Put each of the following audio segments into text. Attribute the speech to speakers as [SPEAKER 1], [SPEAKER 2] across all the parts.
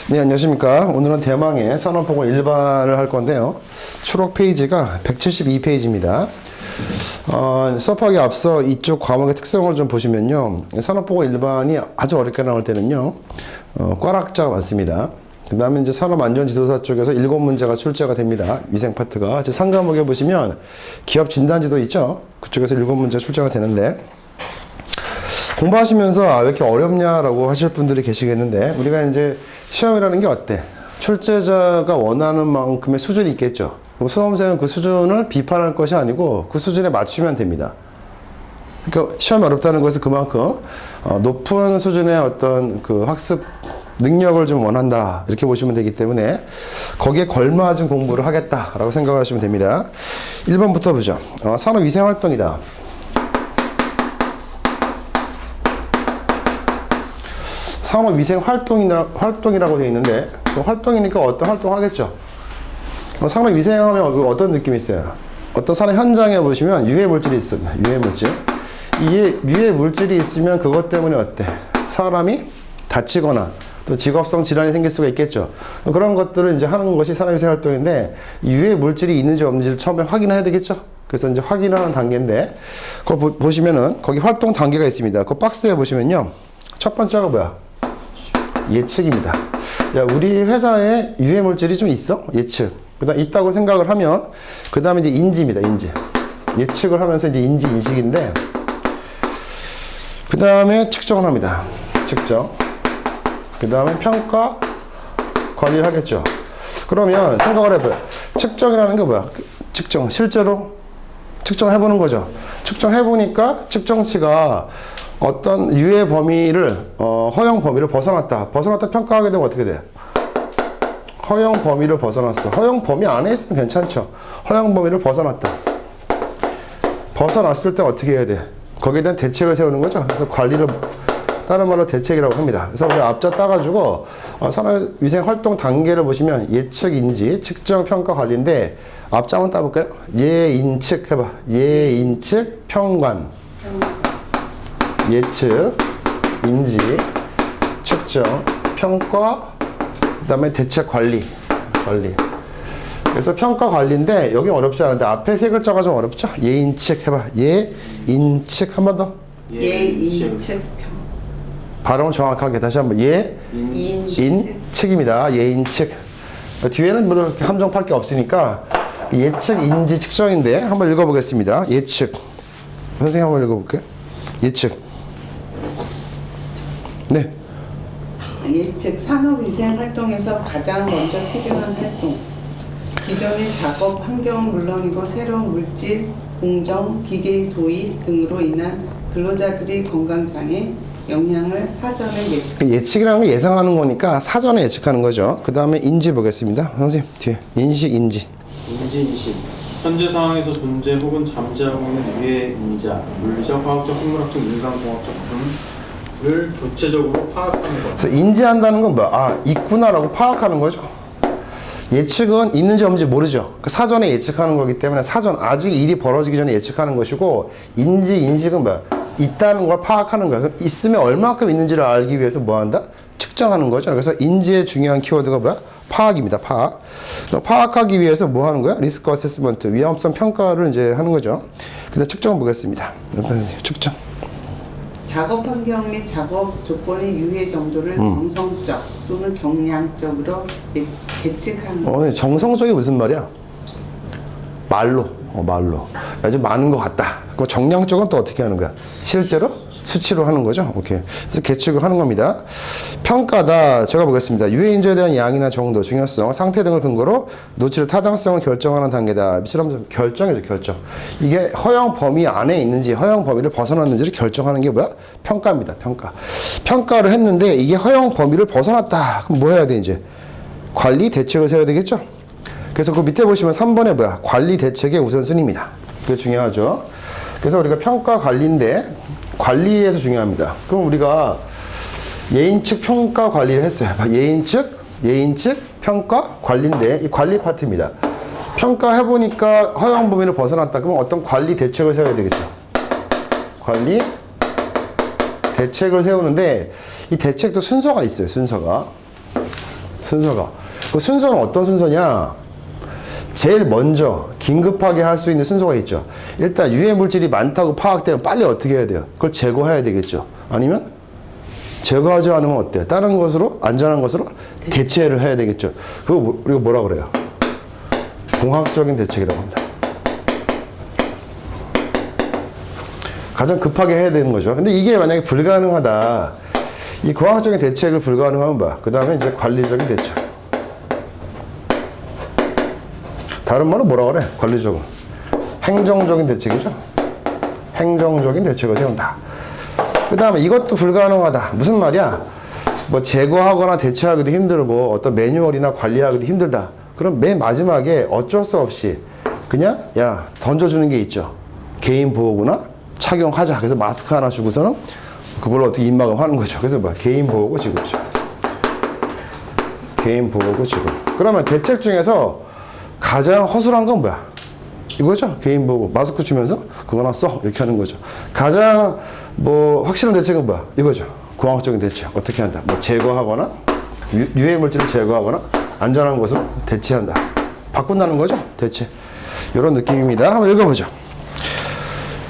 [SPEAKER 1] 네, 안녕하십니까. 오늘은 대망의 산업보건 일반을 할 건데요. 추록 페이지가 172페이지입니다. 수업하기 앞서 이쪽 과목의 특성을 좀 보시면요. 산업보건 일반이 아주 어렵게 나올 때는요. 꽈락자가 많습니다. 그 다음에 이제 산업안전지도사 쪽에서 7문제가 출제가 됩니다. 위생 파트가. 제 상과목에 보시면 기업 진단지도 있죠. 그쪽에서 7문제 출제가 되는데, 공부하시면서 왜 이렇게 어렵냐라고 하실 분들이 계시겠는데, 우리가 이제 시험이라는 게 어때? 출제자가 원하는 만큼의 수준이 있겠죠. 수험생은 그 수준을 비판할 것이 아니고 그 수준에 맞추면 됩니다. 그러니까 시험이 어렵다는 것은 그만큼 높은 수준의 어떤 그 학습 능력을 좀 원한다, 이렇게 보시면 되기 때문에 거기에 걸맞은 공부를 하겠다라고 생각하시면 됩니다. 1번부터 보죠. 산업위생활동이다. 산업위생활동이라고 되어 있는데, 활동이니까 어떤 활동 하겠죠. 산업위생하면 어떤 느낌이 있어요? 어떤 산업 현장에 보시면 유해물질이 있습니다. 유해물질. 이 유해물질이 있으면 그것 때문에 어때? 사람이 다치거나 또 직업성 질환이 생길 수가 있겠죠. 그런 것들을 이제 하는 것이 산업위생활동인데, 유해물질이 있는지 없는지를 처음에 확인해야 되겠죠. 그래서 이제 확인하는 단계인데, 그거 보시면은 거기 활동 단계가 있습니다. 그 박스에 보시면요. 첫 번째가 뭐야? 예측입니다. 야, 우리 회사에 유해물질이 좀 있어? 예측. 그 다음 있다고 생각을 하면, 그 다음에 이제 인지입니다. 인지. 예측을 하면서 이제 인지, 인식인데, 그 다음에 측정을 합니다. 측정. 그 다음에 평가, 관리를 하겠죠. 그러면 생각을 해봐요. 측정이라는 게 뭐야? 측정. 실제로 측정해보는 거죠. 측정해보니까 측정치가 어떤 유해 범위를, 허용 범위를 벗어났다 평가하게 되면 어떻게 돼? 허용 범위를 벗어났어. 허용 범위 안에 있으면 괜찮죠. 허용 범위를 벗어났다. 벗어났을 때 어떻게 해야 돼? 거기에 대한 대책을 세우는 거죠. 그래서 관리를, 다른 말로 대책이라고 합니다. 그래서 우리 앞자 따가지고, 산업위생 활동 단계를 보시면 예측, 인지, 측정, 평가, 관리인데, 앞자 한번 따볼까요? 예인측 해봐. 예인측, 평관. 예측, 인지, 측정, 평가, 그 다음에 대책, 관리. 그래서 평가, 관리인데 여기 어렵지 않은데 앞에 세 글자가 좀 어렵죠? 예인측 해봐. 예인측. 한 번 더.
[SPEAKER 2] 예인측.
[SPEAKER 1] 발음을 정확하게 다시 한번. 예인측입니다. 예인측. 뒤에는 뭐 이렇게 함정팔 게 없으니까 예측, 인지, 측정인데 한번 읽어보겠습니다. 예측. 선생님 한번 읽어볼게요. 예측. 네.
[SPEAKER 2] 예측 산업위생 활동에서 가장 먼저 필요한 활동. 기존의 작업 환경은 물론이고 새로운 물질, 공정, 기계의 도입 등으로 인한 근로자들의 건강장애, 영향을 사전에 예측.
[SPEAKER 1] 예측이라는 건 예상하는 거니까 사전에 예측하는 거죠. 그 다음에 인지 보겠습니다. 선생님 뒤에 인식, 인지.
[SPEAKER 3] 인지. 현재 상황에서 존재 혹은 잠재하고 있는 유해 인자, 물리적, 화학적, 생물학적, 인간공학적 등을 구체적으로 파악하는 것.
[SPEAKER 1] 그래서 인지한다는 건 뭐야? 있구나라고 파악하는 거죠. 예측은 있는지 없는지 모르죠. 사전에 예측하는 거기 때문에 아직 일이 벌어지기 전에 예측하는 것이고, 인식은 뭐야? 있다는 걸 파악하는 거야. 있으면 얼마큼 있는지를 알기 위해서 뭐 한다? 측정하는 거죠. 그래서 인지의 중요한 키워드가 뭐야? 파악입니다. 파악. 파악하기 위해서 뭐 하는 거야? 리스크 어세스먼트, 위험성 평가를 이제 하는 거죠. 근데 측정을 보겠습니다. 측정.
[SPEAKER 2] 작업 환경 및 작업 조건의 유해 정도를 정성적 또는 정량적으로 예측하는 것.
[SPEAKER 1] 정성적이 무슨 말이야? 말로. 아주 많은 것 같다. 그럼 정량적은 또 어떻게 하는 거야? 실제로 수치로 하는 거죠. 오케이. 그래서 계측을 하는 겁니다. 평가다. 제가 보겠습니다. 유해인자에 대한 양이나 정도, 중요성, 상태 등을 근거로 노출의 타당성을 결정하는 단계다. 미처럼 결정이죠, 결정. 이게 허용 범위 안에 있는지, 허용 범위를 벗어났는지를 결정하는 게 뭐야? 평가입니다, 평가. 평가를 했는데 이게 허용 범위를 벗어났다. 그럼 뭐 해야 돼, 이제? 관리 대책을 세워야 되겠죠? 그래서 그 밑에 보시면 3번에 뭐야? 관리 대책의 우선순위입니다. 그게 중요하죠. 그래서 우리가 평가 관리인데, 관리에서 중요합니다. 그럼 우리가 예인측, 평가, 관리를 했어요. 예인측, 평가, 관리인데 이 관리 파트입니다. 평가해보니까 허용 범위를 벗어났다. 그러면 어떤 관리 대책을 세워야 되겠죠. 관리 대책을 세우는데 이 대책도 순서가 있어요. 순서가. 순서가. 그 순서는 어떤 순서냐? 제일 먼저 긴급하게 할 수 있는 순서가 있죠. 일단 유해 물질이 많다고 파악되면 빨리 어떻게 해야 돼요? 그걸 제거해야 되겠죠. 아니면 제거하지 않으면 어때요? 다른 것으로, 안전한 것으로 대체를 해야 되겠죠. 그거 우리가 뭐라 그래요? 공학적인 대책이라고 합니다. 가장 급하게 해야 되는 거죠. 근데 이게 만약에 불가능하다. 이 공학적인 대책을 불가능하면 봐. 그 다음에 이제 관리적인 대책. 다른 말은 뭐라 그래? 관리적으로. 행정적인 대책이죠. 행정적인 대책을 세운다. 그 다음에 이것도 불가능하다. 무슨 말이야? 뭐 제거하거나 대체하기도 힘들고 어떤 매뉴얼이나 관리하기도 힘들다. 그럼 맨 마지막에 어쩔 수 없이 그냥 야 던져주는 게 있죠. 개인 보호구나 착용하자. 그래서 마스크 하나 주고서는 그걸로 어떻게 입막음하는 거죠. 그래서 뭐 개인 보호구 지급죠. 개인 보호구 지급. 그러면 대책 중에서 가장 허술한 건 뭐야? 이거죠. 개인 보호구. 마스크 주면서 그거나 써. 이렇게 하는 거죠. 가장 뭐 확실한 대책은 뭐야? 이거죠. 공학적인 대책. 어떻게 한다? 뭐 제거하거나 유해 물질을 제거하거나 안전한 것으로 대체한다. 바꾼다는 거죠. 대체. 이런 느낌입니다. 한번 읽어보죠.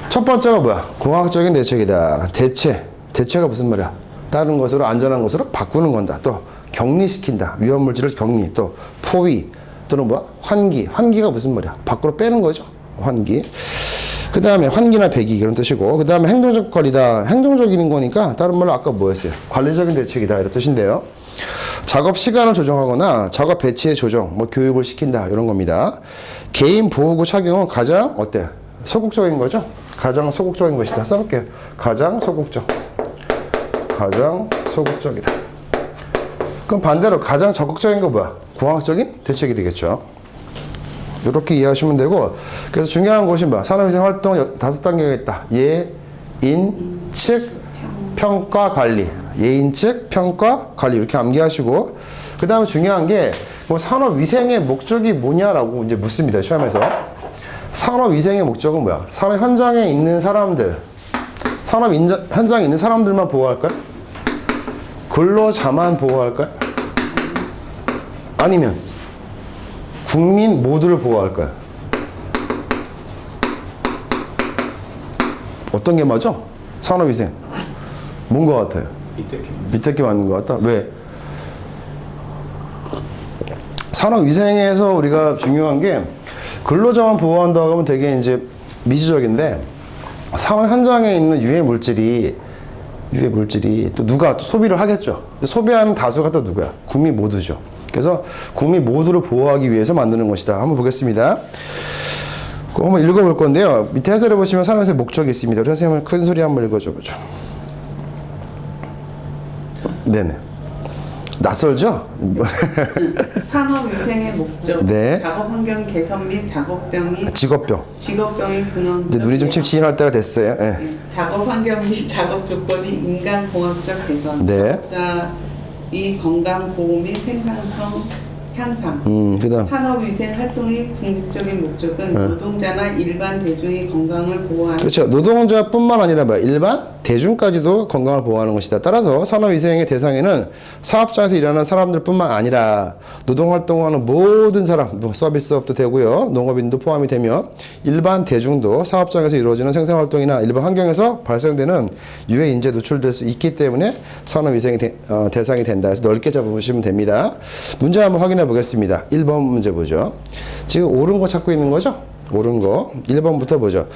[SPEAKER 1] 첫 번째가 뭐야? 공학적인 대책이다. 대체. 대체가 무슨 말이야? 다른 것으로 안전한 것으로 바꾸는 건다. 또 격리시킨다. 위험 물질을 격리. 또 포위. 또는 뭐야? 환기. 환기가 무슨 말이야? 밖으로 빼는 거죠. 환기. 그 다음에 환기나 배기 이런 뜻이고, 그 다음에 행정적 관리다. 행정적인 거니까 다른 말로 아까 뭐였어요? 관리적인 대책이다 이런 뜻인데요. 작업 시간을 조정하거나 작업 배치의 조정, 뭐 교육을 시킨다 이런 겁니다. 개인 보호구 착용은 가장 어때? 소극적인 거죠. 가장 소극적인 것이다. 써볼게요. 가장 소극적. 가장 소극적이다. 그럼 반대로 가장 적극적인 거 뭐야? 공학적인 대책이 되겠죠. 이렇게 이해하시면 되고, 그래서 중요한 것이 뭐야? 산업위생 활동 5단계가 있다. 예, 인, 측, 평가, 관리. 예인측, 평가, 관리 이렇게 암기하시고, 그 다음에 중요한 게 뭐 산업위생의 목적이 뭐냐라고 이제 묻습니다. 시험에서. 산업위생의 목적은 뭐야? 산업 현장에 있는 사람들, 현장에 있는 사람들만 보호할까요? 근로자만 보호할까요? 아니면 국민 모두를 보호할까요? 어떤 게 맞아? 산업위생. 뭔 것 같아요? 밑에 게 맞는 것 같다? 왜? 산업위생에서 우리가 중요한 게 근로자만 보호한다고 하면 되게 이제 미시적인데, 산업 현장에 있는 유해 물질이 또 누가 또 소비를 하겠죠. 근데 소비하는 다수가 또 누구야? 국민 모두죠. 그래서 국민 모두를 보호하기 위해서 만드는 것이다. 한번 보겠습니다. 그거 한번 읽어볼 건데요. 밑에 해설해 보시면 산업위생 목적이 있습니다. 우리 선생님은 큰 소리 한번 읽어줘 보죠. 네네. 낯설죠?
[SPEAKER 2] 산업위생의 목적,
[SPEAKER 1] 네.
[SPEAKER 2] 작업환경 개선 및 직업병의 근원.
[SPEAKER 1] 이제 눈이 좀 침침할 때가 됐어요. 네.
[SPEAKER 2] 네. 작업환경 및 작업 조건이 인간공학적 개선,
[SPEAKER 1] 네.
[SPEAKER 2] 작업자의 건강 보호 및 생산성 향상.
[SPEAKER 1] 그다음.
[SPEAKER 2] 산업위생 활동의 궁극적인 목적은 노동자나 일반 대중의 건강을 보호하는.
[SPEAKER 1] 그렇죠. 노동자뿐만 아니라 뭐 일반 대중까지도 건강을 보호하는 것이다. 따라서 산업위생의 대상에는 사업장에서 일하는 사람들뿐만 아니라 노동활동하는 모든 사람, 뭐 서비스업도 되고요, 농업인도 포함이 되며 일반 대중도 사업장에서 이루어지는 생산활동이나 일반 환경에서 발생되는 유해 인재에 노출될 수 있기 때문에 산업위생의 대상이 된다. 해서 넓게 잡아보시면 됩니다. 문제 한번 확인해 보겠습니다. 1번 문제 보죠. 지금 옳은 거 찾고 있는 거죠? 옳은 거. 1번부터 보죠.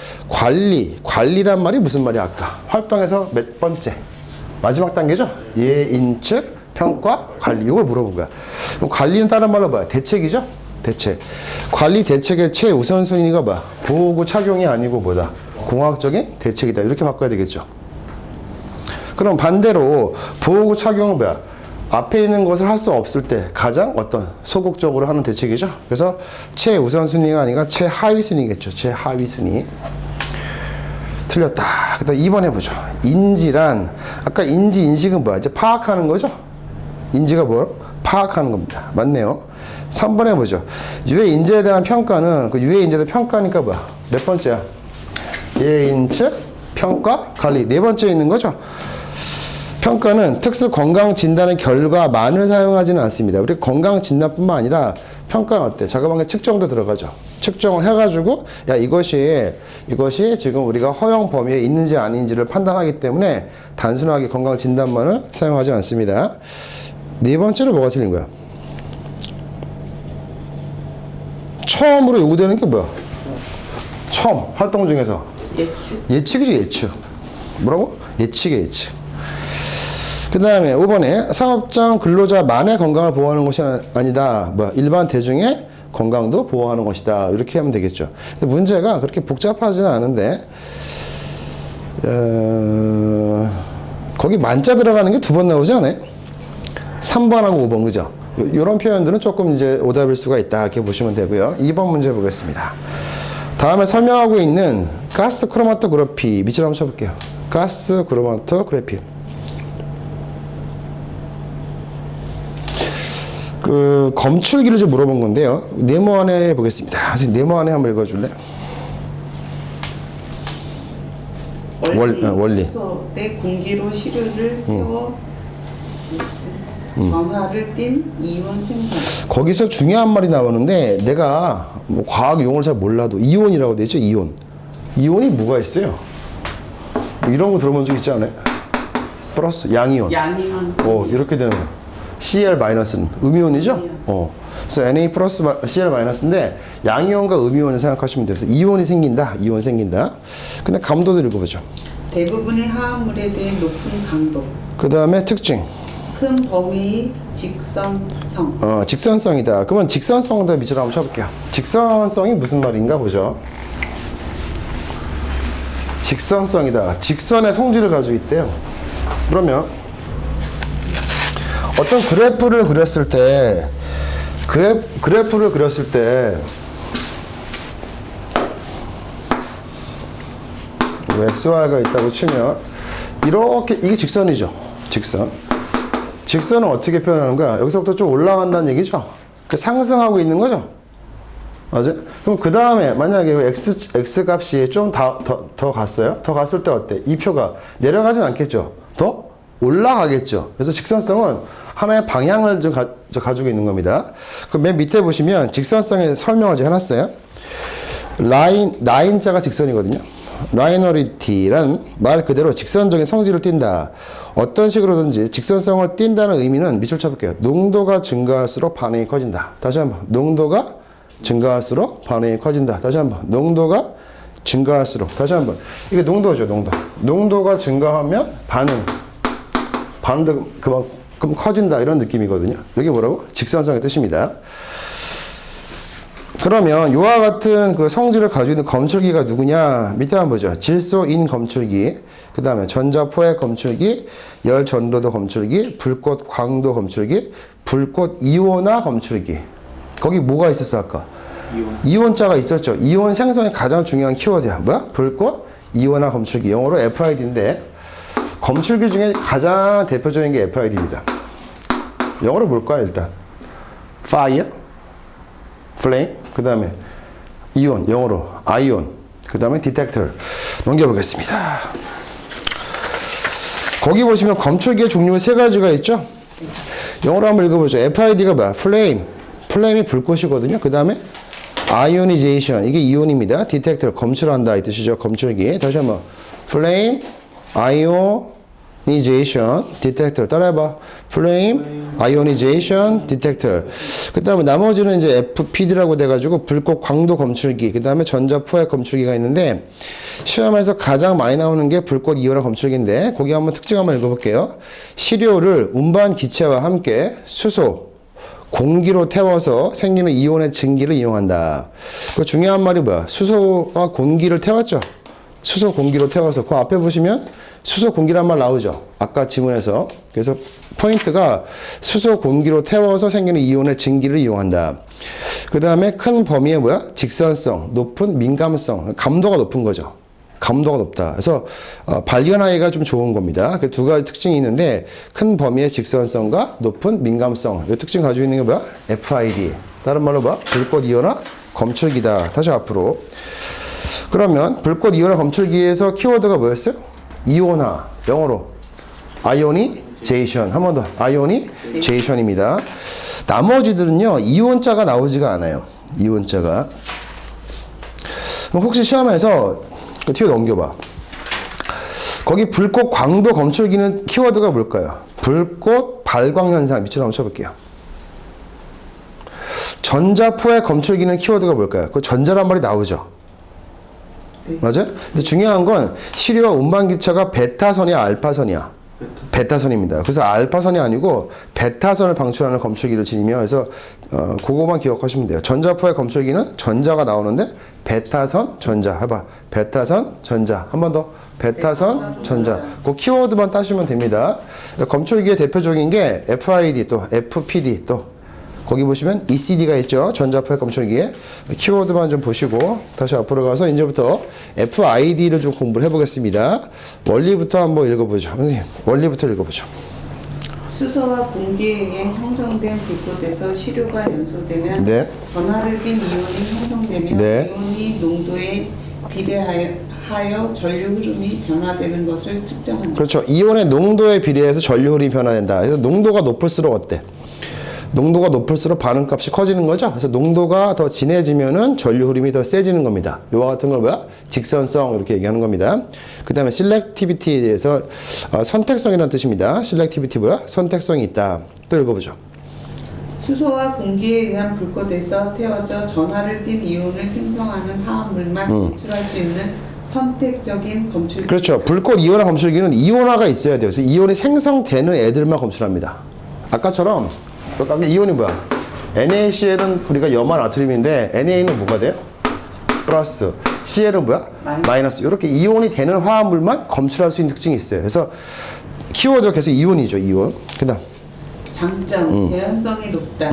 [SPEAKER 1] 관리란 말이 무슨 말이야? 아까 활동에서 몇 번째? 마지막 단계죠? 예인측, 평가, 관리. 이걸 물어본 거야. 그럼 관리는 다른 말로 뭐야? 대책이죠? 대책. 관리 대책의 최우선순위가 뭐야? 보호구 착용이 아니고 뭐다? 공학적인 대책이다. 이렇게 바꿔야 되겠죠. 그럼 반대로 보호구 착용은 뭐야? 앞에 있는 것을 할 수 없을 때 가장 어떤 소극적으로 하는 대책이죠. 그래서 최우선순위가 아니라 최하위순위겠죠. 최하위순위. 틀렸다. 그 다음 2번 해보죠. 인지란, 아까 인식은 뭐야? 이제 파악하는 거죠. 인지가 뭐요? 파악하는 겁니다. 맞네요. 3번 해보죠. 유해 인재에 대한 평가는, 그 유해 인재에 대한 평가니까 뭐야? 몇 번째야? 예인측, 평가, 관리. 네 번째에 있는 거죠. 평가는 특수 건강 진단의 결과만을 사용하지는 않습니다. 우리 건강 진단뿐만 아니라 평가는 어때? 자그마한 측정도 들어가죠. 측정을 해가지고 야 이것이 지금 우리가 허용 범위에 있는지 아닌지를 판단하기 때문에 단순하게 건강 진단만을 사용하지 않습니다. 네 번째로 뭐가 틀린 거야? 처음으로 요구되는 게 뭐야? 처음 활동 중에서 예측이죠. 예측. 뭐라고? 예측이야 예측. 그 다음에 5번에 사업장 근로자만의 건강을 보호하는 것이 아니다. 뭐야? 일반 대중의 건강도 보호하는 것이다. 이렇게 하면 되겠죠. 근데 문제가 그렇게 복잡하지는 않은데 거기 만자 들어가는 게 두 번 나오지 않아요? 3번하고 5번 그죠? 이런 표현들은 조금 이제 오답일 수가 있다. 이렇게 보시면 되고요. 2번 문제 보겠습니다. 다음에 설명하고 있는 가스 크로마토그래피 밑줄 한번 쳐볼게요. 가스 크로마토그래피. 그 검출기를 좀 물어본 건데요. 네모 안에 보겠습니다. 네모 안에 한번 읽어줄래? 원리.
[SPEAKER 2] 때 공기로 시료를 태워 전하를 띈 이온 생성.
[SPEAKER 1] 거기서 중요한 말이 나오는데 내가 뭐 과학 용어를 잘 몰라도 이온이라고 되어 있죠. 이온. 이온이 뭐가 있어요? 뭐 이런 거 들어본 적 있지 않아요? 플러스 양이온.
[SPEAKER 2] 양이온.
[SPEAKER 1] 이렇게 되는 거. Cl-는 음이온이죠? 그래서 Na 플러스 Cl-인데 양이온과 음이온을 생각하시면 돼요. 그래서 이온이 생긴다. 이온 생긴다. 근데 감도도 읽어보죠.
[SPEAKER 2] 대부분의 화합물에 대해 높은 강도.
[SPEAKER 1] 그 다음에 특징.
[SPEAKER 2] 큰 범위의 직선성.
[SPEAKER 1] 직선성이다. 그러면 직선성도 밑으로 한번 쳐볼게요. 직선성이 무슨 말인가 보죠. 직선성이다. 직선의 성질을 가지고 있대요. 그러면 어떤 그래프를 그렸을 때 그래프를 그렸을 때 XY가 있다고 치면 이렇게 이게 직선이죠. 직선은 어떻게 표현하는 거야? 여기서부터 좀 올라간다는 얘기죠. 그 상승하고 있는 거죠. 맞아요? 그럼 그 다음에 만약에 X 값이 좀 더 갔어요? 더 갔을 때 어때? 이 표가 내려가진 않겠죠? 더 올라가겠죠? 그래서 직선성은 하나의 방향을 좀 가지고 있는 겁니다. 그럼 맨 밑에 보시면 직선성의 설명을 제가 해놨어요. 라인자가 직선이거든요. 라이너리티란 말 그대로 직선적인 성질을 띈다. 어떤 식으로든지 직선성을 띈다는 의미는 밑줄 쳐볼게요. 농도가 증가할수록 반응이 커진다. 다시 한번. 농도가 증가할수록 반응이 커진다. 다시 한번. 농도가 증가할수록. 다시 한번. 이게 농도죠, 농도. 농도가 증가하면 반응도 그만큼 커진다. 이런 느낌이거든요. 이게 뭐라고? 직선성의 뜻입니다. 그러면 이와 같은 그 성질을 가지고 있는 검출기가 누구냐? 밑에 한번 보죠. 질소인 검출기, 그 다음에 전자포획 검출기, 열전도도 검출기, 불꽃 광도 검출기, 불꽃 이온화 검출기. 거기 뭐가 있었어 아까? 이온자가 있었죠. 이온 생성이 가장 중요한 키워드야. 뭐야? 불꽃 이온화 검출기. 영어로 FID인데 검출기 중에 가장 대표적인 게 FID입니다. 영어로 뭘까요 일단? Fire, Flame, 그 다음에 이온, 영어로 아이온, 그 다음에 디텍터. 넘겨보겠습니다. 거기 보시면 검출기의 종류가 세 가지가 있죠. 영어로 한번 읽어보죠. FID가 뭐야? Flame, 플레임이 불꽃이거든요. 그 다음에 아이오니제이션, 이게 이온입니다. 디텍터, 검출한다 이 뜻이죠. 검출기. 다시 한번 Flame, 아이오니제이션, 디텍터. 따라해봐. Flame, 아이오니제이션, 디텍터. 그 다음에 나머지는 이제 FPD라고 돼가지고 불꽃 광도 검출기, 그 다음에 전자포획 검출기가 있는데 시험에서 가장 많이 나오는 게 불꽃 이온화 검출기인데 거기 한번 특징 한번 읽어볼게요. 시료를 운반 기체와 함께 수소, 공기로 태워서 생기는 이온의 증기를 이용한다. 그 중요한 말이 뭐야? 수소와 공기를 태웠죠. 수소 공기로 태워서 그 앞에 보시면 수소 공기란 말 나오죠. 아까 지문에서. 그래서 포인트가 수소 공기로 태워서 생기는 이온의 증기를 이용한다. 그 다음에 큰 범위의 뭐야? 직선성, 높은 민감성, 감도가 높은 거죠. 감도가 높다. 그래서 발견하기가 좀 좋은 겁니다. 그 두 가지 특징이 있는데 큰 범위의 직선성과 높은 민감성. 이 특징 가지고 있는 게 뭐야? FID. 다른 말로 뭐? 불꽃 이온화 검출기다. 다시 앞으로. 그러면 불꽃 이온화 검출기에서 키워드가 뭐였어요? 이온화. 영어로 아이오니제이션. 한 번 더. 아이오니제이션입니다. 나머지들은요, 이온자가 나오지가 않아요. 이온자가. 그럼 혹시 시험에서 그 뒤로 넘겨봐. 거기 불꽃 광도 검출기는 키워드가 뭘까요? 불꽃 발광 현상. 밑으로 한번 쳐볼게요. 전자포의 검출기는 키워드가 뭘까요? 그 전자란 말이 나오죠.
[SPEAKER 2] 네.
[SPEAKER 1] 맞아요? 근데 중요한 건 시리와 운반기차가 베타선이야, 알파선이야? 베타선입니다. 그래서 알파선이 아니고 베타선을 방출하는 검출기를 지니며 그래서 그거만 기억하시면 돼요. 전자포의 검출기는 전자가 나오는데 베타선, 전자. 해봐. 베타선, 전자. 한 번 더. 베타선, 전자. 그 키워드만 따시면 됩니다. 검출기의 대표적인 게 FID 또 FPD 또 거기 보시면 ECD가 있죠. 전자포의 검출기에. 키워드만 좀 보시고 다시 앞으로 가서 이제부터 FID를 좀 공부를 해보겠습니다. 원리부터 한번 읽어보죠. 선생님, 원리부터 읽어보죠.
[SPEAKER 2] 수소와 공기에 의해 형성된 불꽃에서 시료가 연소되면
[SPEAKER 1] 네.
[SPEAKER 2] 전하를 띤 이온이 형성되며
[SPEAKER 1] 네.
[SPEAKER 2] 이온이 농도에 비례하여 전류 흐름이 변화되는 것을 측정한다.
[SPEAKER 1] 그렇죠. 이온의 농도에 비례해서 전류 흐름이 변화된다. 그래서 농도가 높을수록 어때? 농도가 높을수록 반응값이 커지는 거죠. 그래서 농도가 더 진해지면은 전류 흐름이 더 세지는 겁니다. 이와 같은 걸 뭐야? 직선성 이렇게 얘기하는 겁니다. 그 다음에 selectivity에 대해서 선택성이라는 뜻입니다. selectivity 뭐야? 선택성이 있다. 또 읽어보죠.
[SPEAKER 2] 수소와 공기에 의한 불꽃에서 태워져 전하를 띤 이온을 생성하는 화합물만 검출할 수 있는 선택적인 검출기.
[SPEAKER 1] 그렇죠. 불꽃 이온화 검출기는 이온화가 있어야 돼요. 그래서 이온이 생성되는 애들만 검출합니다. 아까처럼 이온이 뭐야? NaCl은 우리가 염화 나트륨인데 Na는 뭐가 돼요? 플러스. Cl은 뭐야? 마이너스. 이렇게 이온이 되는 화합물만 검출할 수 있는 특징이 있어요. 그래서 키워드가 계속 이온이죠. 이온. 그 다음.
[SPEAKER 2] 장점, 재현성이 높다.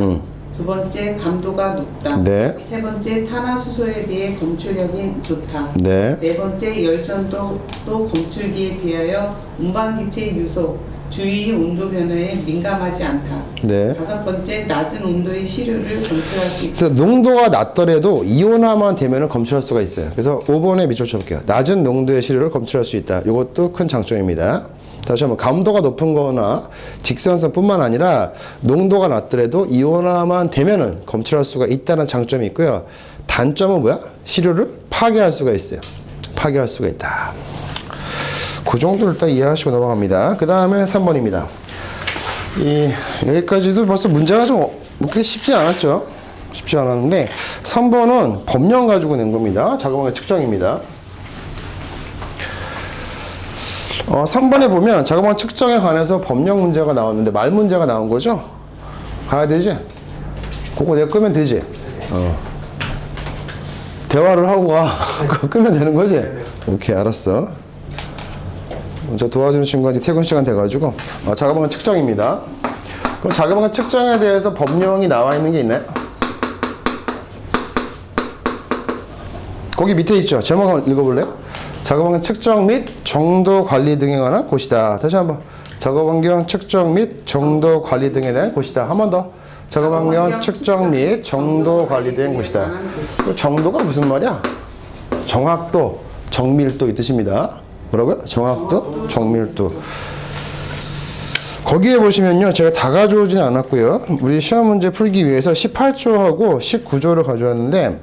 [SPEAKER 2] 두 번째, 감도가 높다.
[SPEAKER 1] 네.
[SPEAKER 2] 세 번째, 탄화수소에 비해 검출력이 좋다.
[SPEAKER 1] 네.
[SPEAKER 2] 네 번째, 열전도 또 검출기에 비하여 운반기체의 유속, 주위 온도 변화에 민감하지 않다.
[SPEAKER 1] 네.
[SPEAKER 2] 다섯 번째, 낮은 온도의 시료를 검출할 수 있다.
[SPEAKER 1] 그래서 농도가 낮더라도 이온화만 되면 검출할 수가 있어요. 그래서 5번에 밑줄 쳐볼게요. 낮은 농도의 시료를 검출할 수 있다. 이것도 큰 장점입니다. 다시 한번 감도가 높은 거나 직선성뿐만 아니라 농도가 낮더라도 이온화만 되면은 검출할 수가 있다는 장점이 있고요. 단점은 뭐야? 시료를 파괴할 수가 있어요. 파괴할 수가 있다. 그 정도를 일단 이해하시고 넘어갑니다. 그 다음에 3번입니다. 여기까지도 벌써 문제가 좀 그렇게 쉽지 않았죠. 쉽지 않았는데 3번은 법령 가지고 낸 겁니다. 자그마한 측정입니다. 3번에 보면 자그마한 측정에 관해서 법령 문제가 나왔는데 말 문제가 나온 거죠. 가야 되지? 그거 내가 끄면 되지? 대화를 하고 가. 그거 끄면 되는 거지? 오케이, 알았어. 저 도와주는 친구한테 퇴근 시간 돼가지고 자그마한 측정입니다. 그럼 자그마한 측정에 대해서 법령이 나와 있는 게 있나요? 거기 밑에 있죠. 제목 한번 읽어볼래요? 작업 측정 및 정도 관리 등에 관한 곳이다. 다시 한번. 작업 환경 측정 및 정도 관리 등에 대한 곳이다. 한 번 더. 작업 환경 측정 및 정도 관리 등의 곳이다. 정도가 무슨 말이야? 정확도, 정밀도 이 뜻입니다. 뭐라고요? 정확도, 정밀도. 거기에 보시면요. 제가 다 가져오진 않았고요. 우리 시험 문제 풀기 위해서 18조하고 19조를 가져왔는데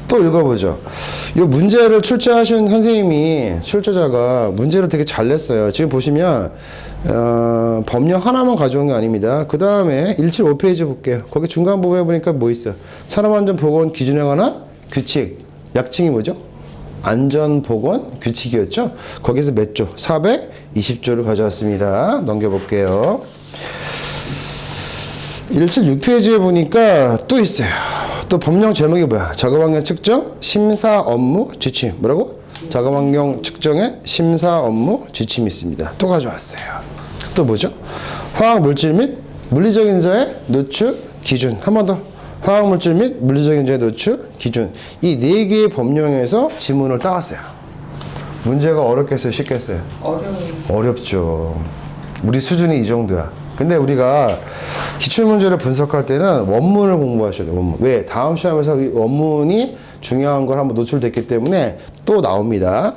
[SPEAKER 1] 또 읽어보죠. 이 문제를 출제하신 선생님이 출제자가 문제를 되게 잘 냈어요. 지금 보시면 법령 하나만 가져온 게 아닙니다. 그 다음에 175페이지 볼게요. 거기 중간 부분에 보니까 뭐 있어요? 산업안전보건 기준에 관한 규칙. 약칭이 뭐죠? 안전보건 규칙이었죠? 거기서 몇 조? 420조를 가져왔습니다. 넘겨볼게요. 176페이지에 보니까 또 있어요. 또 법령 제목이 뭐야? 작업환경 측정 심사 업무 지침. 뭐라고? 작업환경 측정의 심사 업무 지침이 있습니다. 또 가져왔어요. 또 뭐죠? 화학물질 및 물리적인 자의 노출 기준. 한 번 더. 화학물질 및 물리적인 자의 노출 기준. 이 네 개의 법령에서 지문을 따왔어요. 문제가 어렵겠어요? 쉽겠어요?
[SPEAKER 2] 어려워요.
[SPEAKER 1] 어렵죠. 우리 수준이 이 정도야. 근데 우리가 기출문제를 분석할 때는 원문을 공부하셔야 돼요. 원문. 왜? 다음 시험에서 이 원문이 중요한 걸 한번 노출됐기 때문에 또 나옵니다.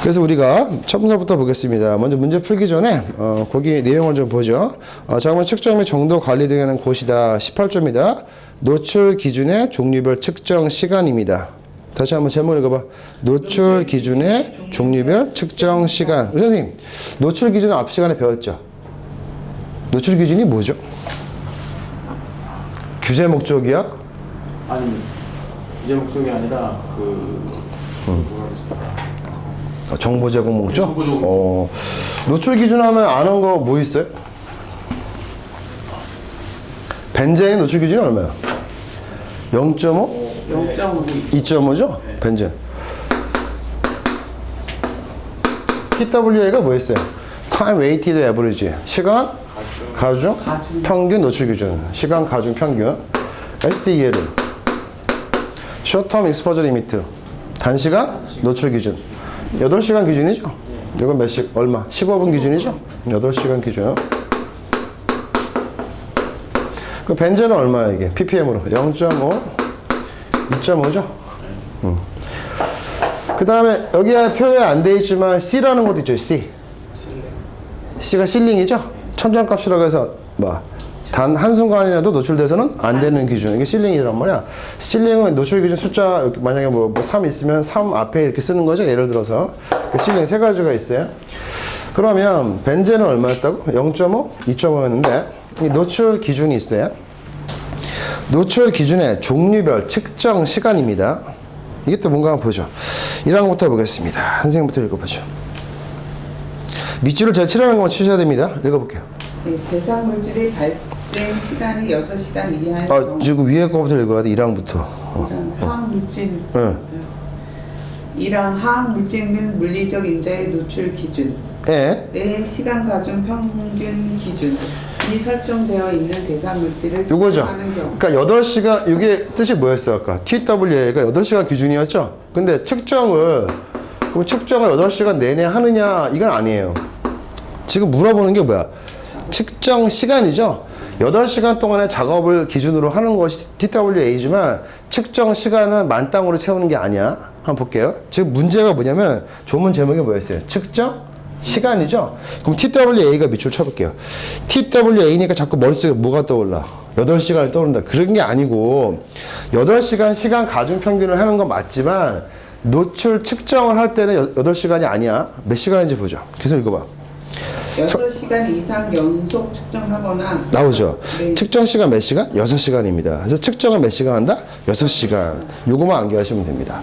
[SPEAKER 1] 그래서 우리가 첫 문제부터 보겠습니다. 먼저 문제 풀기 전에 거기 내용을 좀 보죠. 잠깐만 측정 및 정도 관리 등에 하는 곳이다. 18조입니다. 노출 기준의 종류별 측정 시간입니다. 다시 한번 제목 읽어봐. 노출 기준의 종류별 측정 시간. 우리 선생님, 노출 기준은 앞 시간에 배웠죠? 노출 기준이 뭐죠? 규제 목적이야?
[SPEAKER 3] 아니 이제 목적이 아니라 뭐라 그랬을까?
[SPEAKER 1] 정보 제공 목적?
[SPEAKER 3] 정보 제공
[SPEAKER 1] 노출 기준 하면 아는 거 뭐 있어요? 벤젠의 노출 기준이 얼마야? 0.5?
[SPEAKER 2] 0.5.
[SPEAKER 1] 2.5죠? 벤젠. TWA가 뭐였어요? Time Weighted Average. 시간 가중 평균 노출 기준. 시간 가중 평균. STEL은 Short Term Exposure Limit. 단시간 노출 기준. 8시간 기준이죠? 이건 몇 시, 얼마? 15분 기준이죠? 8시간 기준. 그 벤젠은 얼마야 이게? ppm으로 0.5, 2.5죠? 그 다음에 여기에 표에 안 돼 있지만 C라는 것도 있죠. C가 실링이죠? 천정값이라고 해서 단 한순간이라도 노출돼서는 안 되는 기준. 이게 실링이란 말이야. 실링은 노출 기준 숫자 만약에 3 있으면 3 앞에 이렇게 쓰는 거죠. 예를 들어서 실링 세 가지가 있어요. 그러면 벤젠은 얼마였다고? 0.5, 2.5였는데 이 노출 기준이 있어요. 노출 기준의 종류별 측정 시간입니다. 이게 또 뭔가 한번 보죠. 1항부터 보겠습니다. 선생님부터 읽어보죠. 밑줄을 제가 칠하는 거 치셔야 됩니다. 읽어볼게요.
[SPEAKER 2] 네, 대상 물질의 발생 시간이 6시간 이하의 경우
[SPEAKER 1] 지금 위에 거부터 읽어야 돼. 1항부터.
[SPEAKER 2] 화학 물질
[SPEAKER 1] 응.
[SPEAKER 2] 이랑 화학 물질 및 물리적 인자의 노출 기준 내 시간 가중 평균 기준 이 설정되어 있는 대상 물질을
[SPEAKER 1] 이거죠.
[SPEAKER 2] 측정하는 경우
[SPEAKER 1] 그러니까 8시간, 이게 뜻이 뭐였어요? 아까 TWA가 8시간 기준이었죠? 근데 측정을 8시간 내내 하느냐? 이건 아니에요. 지금 물어보는 게 뭐야? 측정 시간이죠? 8시간 동안의 작업을 기준으로 하는 것이 TWA지만 측정 시간은 만땅으로 채우는 게 아니야. 한번 볼게요. 지금 문제가 뭐냐면 조문 제목이 뭐였어요? 측정 시간이죠? 그럼 TWA가 밑줄 쳐볼게요. TWA니까 자꾸 머릿속에 뭐가 떠올라? 8시간이 떠오른다. 그런 게 아니고 8시간 시간 가중 평균을 하는 건 맞지만 노출 측정을 할 때는 8시간이 아니야. 몇 시간인지 보죠. 계속 읽어봐.
[SPEAKER 2] 6시간 이상 연속 측정하거나
[SPEAKER 1] 나오죠.
[SPEAKER 2] 네.
[SPEAKER 1] 측정 시간 몇 시간? 6시간입니다. 그래서 측정을 몇 시간 한다? 6시간. 요거만 암기하시면 됩니다.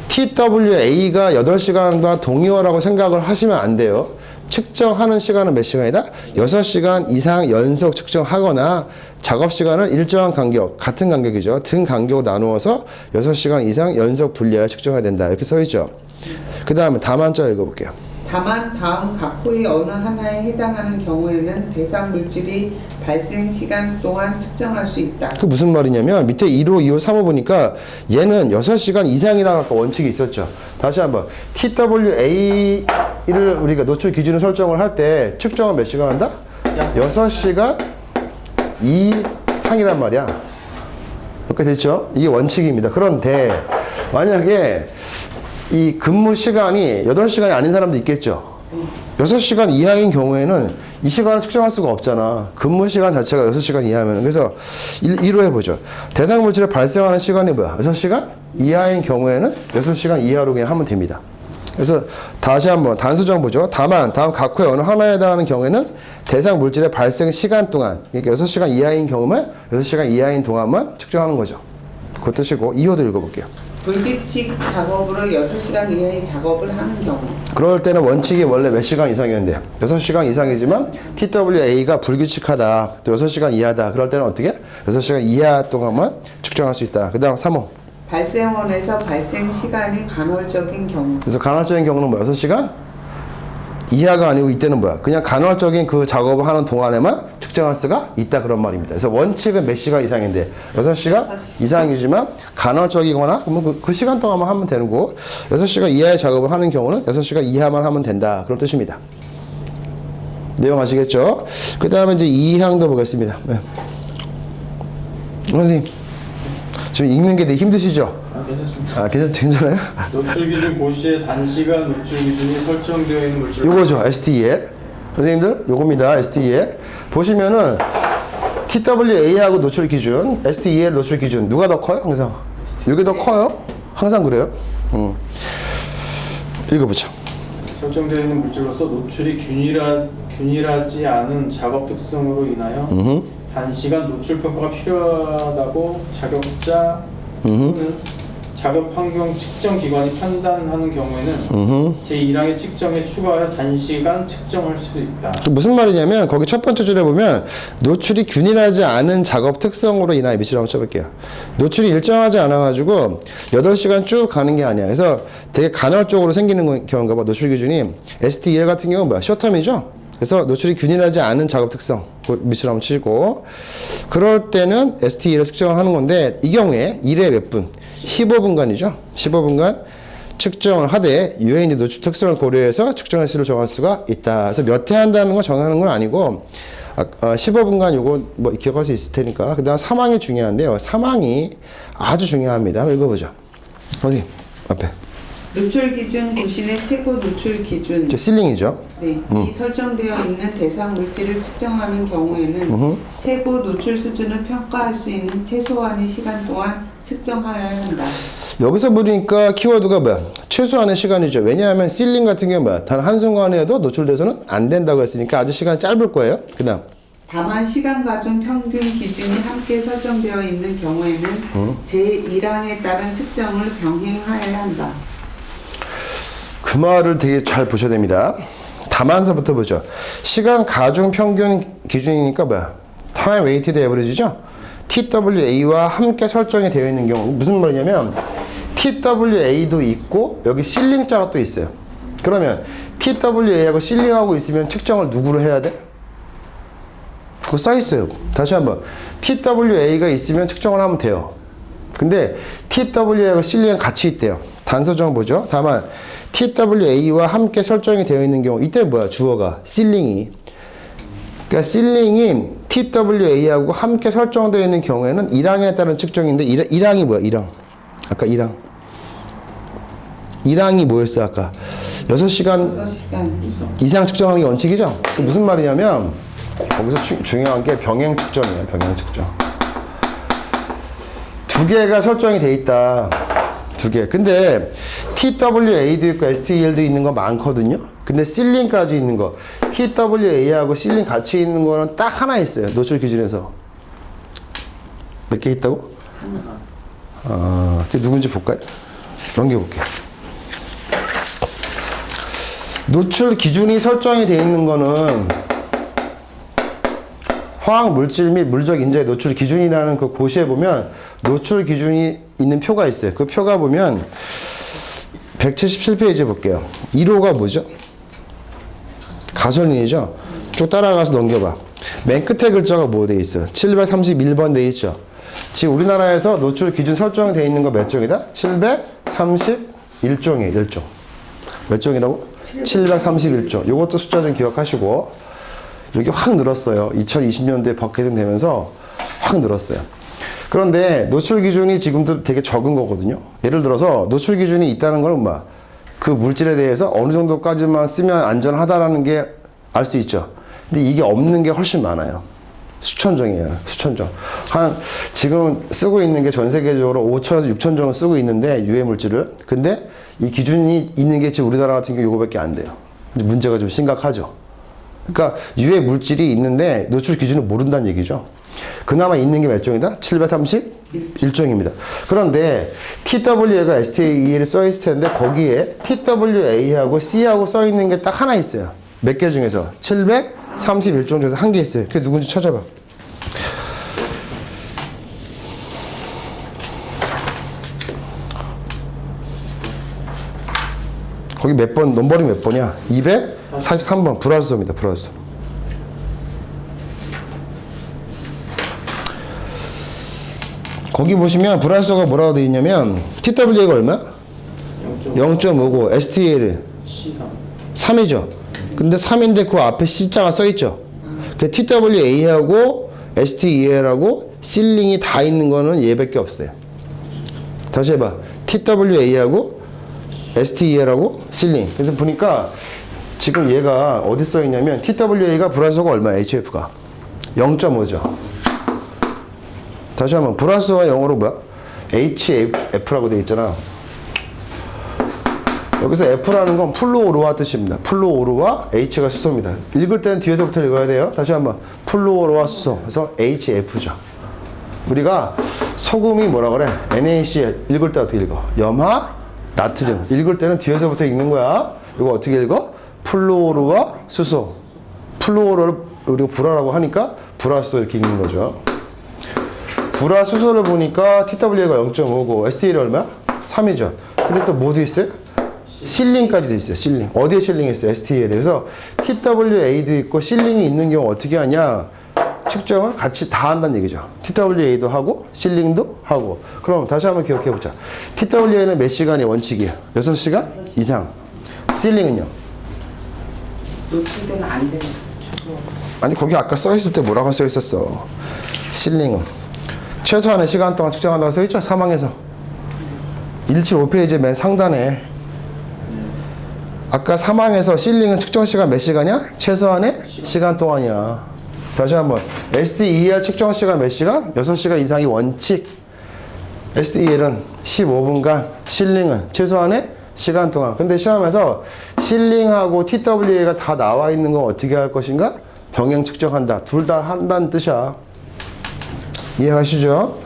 [SPEAKER 1] TWA가 8시간과 동의어라고 생각을 하시면 안 돼요. 측정하는 시간은 몇 시간이다? 6시간 이상 연속 측정하거나 작업 시간을 일정한 간격, 같은 간격이죠. 등 간격으로 나누어서 6시간 이상 연속 분리하여 측정해야 된다. 이렇게 써 있죠. 그 다음에 다만자 읽어볼게요.
[SPEAKER 2] 다만 다음 각호의 어느 하나에 해당하는 경우에는 대상 물질이 발생 시간 동안 측정할 수 있다.
[SPEAKER 1] 그 무슨 말이냐면 밑에 1호, 2호, 3호 보니까 얘는 6시간 이상이라는 아까 원칙이 있었죠. 다시 한번 TWA를 우리가 노출 기준을 설정을 할 때 측정을 몇 시간 한다? 6시간 이상이란 말이야. 이렇게 됐죠? 이게 원칙입니다. 그런데 만약에 이 근무 시간이 8시간이 아닌 사람도 있겠죠. 6시간 이하인 경우에는 이 시간을 측정할 수가 없잖아. 근무 시간 자체가 6시간 이하면. 그래서 1로 해보죠. 대상 물질에 발생하는 시간이 뭐야? 6시간 이하인 경우에는 6시간 이하로 그냥 하면 됩니다. 그래서 다시 한번 단수정 보죠. 다만 다음 각호의 어느 하나에 해당하는 경우에는 대상 물질의 발생 시간 동안, 그러니까 6시간 이하인 경우만 6시간 이하인 동안만 측정하는 거죠. 그 뜻이고 2호도 읽어볼게요.
[SPEAKER 2] 불규칙 작업으로 6시간 이하의 작업을 하는 경우
[SPEAKER 1] 그럴 때는 원칙이 원래 몇 시간 이상이었는데요. 6시간 이상이지만 TWA가 불규칙하다. 또 6시간 이하다. 그럴 때는 어떻게? 6시간 이하 동안만 측정할 수 있다. 그 다음 3호.
[SPEAKER 2] 발생원에서 발생 시간이 간헐적인 경우
[SPEAKER 1] 그래서 간헐적인 경우는 뭐 6시간 이하가 아니고 이때는 뭐야? 그냥 간헐적인 그 작업을 하는 동안에만 측정할 수가 있다 그런 말입니다. 그래서 원칙은 몇 시간 이상인데 6시간 이상이지만 간헐적이거나 그 시간 동안만 하면 되는 거고 6시간 이하의 작업을 하는 경우는 6시간 이하만 하면 된다 그런 뜻입니다. 내용 아시겠죠? 그 다음에 이제 2항도 보겠습니다. 네. 선생님 지금 읽는 게 되게 힘드시죠?
[SPEAKER 3] 괜찮습니다.
[SPEAKER 1] 괜찮아요?
[SPEAKER 3] 노출 기준 고시의 단시간 노출 기준이 설정되어 있는 물질.
[SPEAKER 1] 요거죠. STEL. 선생님들, 요겁니다. STEL. 보시면은 TWA하고 노출 기준, STEL 노출 기준 누가 더 커요? 항상. 이게 더 커요? 항상 그래요. 읽어보자.
[SPEAKER 3] 설정되어 있는 물질로서 노출이 균일하지 않은 작업 특성으로 인하여 단시간 노출 평가가 필요하다고 자격자 또는 작업 환경 측정 기관이 판단하는 경우에는 제1항의 측정에 추가하여 단시간 측정할 수 있다.
[SPEAKER 1] 무슨 말이냐면 거기 첫 번째 줄에 보면 노출이 균일하지 않은 작업 특성으로 인하여 밑으로 한번 쳐볼게요. 노출이 일정하지 않아가지고 8시간 쭉 가는 게 아니야. 그래서 되게 간헐적으로 생기는 경우인가 봐. 노출 기준이 STEL 같은 경우는 뭐야? 쇼텀이죠? 그래서 노출이 균일하지 않은 작업 특성 밑으로 한번 치고, 그럴 때는 STEL을 측정을 하는 건데 이 경우에 1회 몇 분? 15분간이죠. 15분간 측정을 하되 유해인지 노출 특성을 고려해서 측정 횟수를 정할 수가 있다. 그래서 몇 회 한다는 거 정하는 건 아니고 15분간 요거 뭐 기억할 수 있을 테니까. 그 다음 사망이 중요한데요. 사망이 아주 중요합니다. 읽어보죠. 어디? 앞에.
[SPEAKER 2] 노출 기준 고신의 최고 노출 기준.
[SPEAKER 1] 저 실링이죠.
[SPEAKER 2] 네, 이 설정되어 있는 대상 물질을 측정하는 경우에는 최고 노출 수준을 평가할 수 있는 최소한의 시간 동안 측정하여야 한다.
[SPEAKER 1] 여기서 보니까 키워드가 뭐야? 최소한의 시간이죠. 왜냐하면 실링 같은 경우는 뭐야? 단 한순간에도 노출돼서는 안 된다고 했으니까 아주 시간이 짧을 거예요. 그 다음.
[SPEAKER 2] 다만 시간 가중 평균 기준이 함께 설정되어 있는 경우에는 제1항에 따른 측정을 병행하여야 한다.
[SPEAKER 1] 그 말을 되게 잘 보셔야 됩니다. 다만서부터 보죠. 시간 가중 평균 기준이니까 뭐야? 타임 웨이티드 에버리지죠? TWA와 함께 설정이 되어 있는 경우 무슨 말이냐면 TWA도 있고 여기 실링자가 또 있어요. 그러면 TWA하고 실링하고 있으면 측정을 누구로 해야 돼? 그거 써 있어요. 다시 한번 TWA가 있으면 측정을 하면 돼요. 근데 TWA하고 실링은 같이 있대요. 단서정 보죠. 다만 TWA와 함께 설정이 되어 있는 경우 이때 뭐야? 주어가 실링이. 그러니까 실링이 TWA하고 함께 설정되어 있는 경우에는 1항에 따른 측정인데 1항이 뭐야? 1항. 아까 1항. 1항이 뭐였어? 아까 6시간
[SPEAKER 2] 6시간
[SPEAKER 1] 이상 측정하는 게 원칙이죠? 그 무슨 말이냐면 거기서 중요한 게 병행 측정이에요. 병행 측정. 두 개가 설정이 돼 있다. 두 개. 근데 TWA도 있고 STEL도 있는 거 많거든요. 근데 실링까지 있는 거 TWA하고 실링 같이 있는 거는 딱 하나 있어요. 노출 기준에서. 몇 개 있다고? 그게 누군지 볼까요? 넘겨볼게요. 노출 기준이 설정이 되어 있는 거는 화학 물질 및 물적 인자의 노출 기준이라는 그 고시에 보면 노출 기준이 있는 표가 있어요. 그 표가 보면 177페이지 볼게요. 1호가 뭐죠? 가솔린이죠? 쭉 따라가서 넘겨봐. 맨 끝에 글자가 뭐 돼 있어요? 731번 돼 있죠? 지금 우리나라에서 노출 기준 설정되어 있는 거 몇 종이다? 731종이에요. 1종. 몇 종이라고? 731종. 요것도 숫자 좀 기억하시고. 여기 확 늘었어요. 2020년도에 법 개정되면서 확 늘었어요. 그런데 노출 기준이 지금도 되게 적은 거거든요. 예를 들어서 노출 기준이 있다는 건 뭐? 그 물질에 대해서 어느 정도까지만 쓰면 안전하다라는 게 알 수 있죠. 근데 이게 없는 게 훨씬 많아요. 수천 종이에요. 수천 종. 지금 쓰고 있는 게 전 세계적으로 5천에서 6천 종을 쓰고 있는데 유해 물질을. 근데 이 기준이 있는 게 지금 우리나라 같은 경우 요거밖에 안 돼요. 문제가 좀 심각하죠. 그러니까 유해 물질이 있는데 노출 기준을 모른다는 얘기죠. 그나마 있는 게 몇 종이다? 731종입니다. 그런데 TWA가 STEL이 써 있을 텐데 거기에 TWA하고 C하고 써 있는 게 딱 하나 있어요. 몇 개 중에서? 731종 중에서 한 개 있어요. 그게 누군지 찾아봐. 거기 몇 번, 넘버링 몇 번이야? 243번. 불화수소입니다. 불화수소. 거기 보시면 불화수소가 뭐라고 되어 있냐면 TWA가 얼마? 0.5고 STEL 3이죠. 근데 3인데 그 앞에 C자가 써 있죠. 그 TWA하고 STEL하고 실링이 다 있는 거는 얘밖에 없어요. 다시 해봐. TWA하고 STEL하고 실링. 그래서 보니까 지금 얘가 어디 써 있냐면 TWA가 불화소가 얼마야? HF가 0.5죠. 다시 한번 불화소가 영어로 뭐야? HF라고 되어 있잖아. 여기서 F라는 건 플루오르와 뜻입니다. 플루오르와 H가 수소입니다. 읽을 때는 뒤에서부터 읽어야 돼요. 다시 한번 플루오르와 수소. 그래서 HF죠. 우리가 소금이 뭐라 그래? NaCl 읽을 때 어떻게 읽어? 염화 나트륨. 읽을 때는 뒤에서부터 읽는 거야. 이거 어떻게 읽어? 플루오르와 수소. 플루오르를 우리가 불화라고 하니까 불화수소 이렇게 읽는 거죠. 불화 수소를 보니까 TWA가 0.5고 STL이 얼마야? 3이죠. 근데 또 뭐도 있어요? 실링까지 돼 있어요. 실링. 어디에 실링이 있어요? STL에. 그래서 TWA도 있고 실링이 있는 경우 어떻게 하냐? 측정을 같이 다 한다는 얘기죠. TWA도 하고 실링도 하고. 그럼 다시 한번 기억해 보자. TWA는 몇 시간이 원칙이에요? 6시간 이상. 실링은요?
[SPEAKER 2] 노출되면 안 되는
[SPEAKER 1] 아니 거기 아까 써 있을 때 뭐라고 써 있었어? 실링은 최소한의 시간 동안 측정한다고 써 있죠? 사망에서 175페이지 맨 상단에 아까 사망에서 실링은 측정 시간 몇 시간이야? 최소한의 시간 동안이야. 다시 한번 STEL 측정 시간 몇 시간? 6시간 이상이 원칙. STEL은 15분간, 실링은 최소한의 시간 동안. 근데 시험에서 실링하고 TWA가 다 나와 있는 거 어떻게 할 것인가? 병행 측정한다. 둘 다 한다는 뜻이야. 이해하시죠?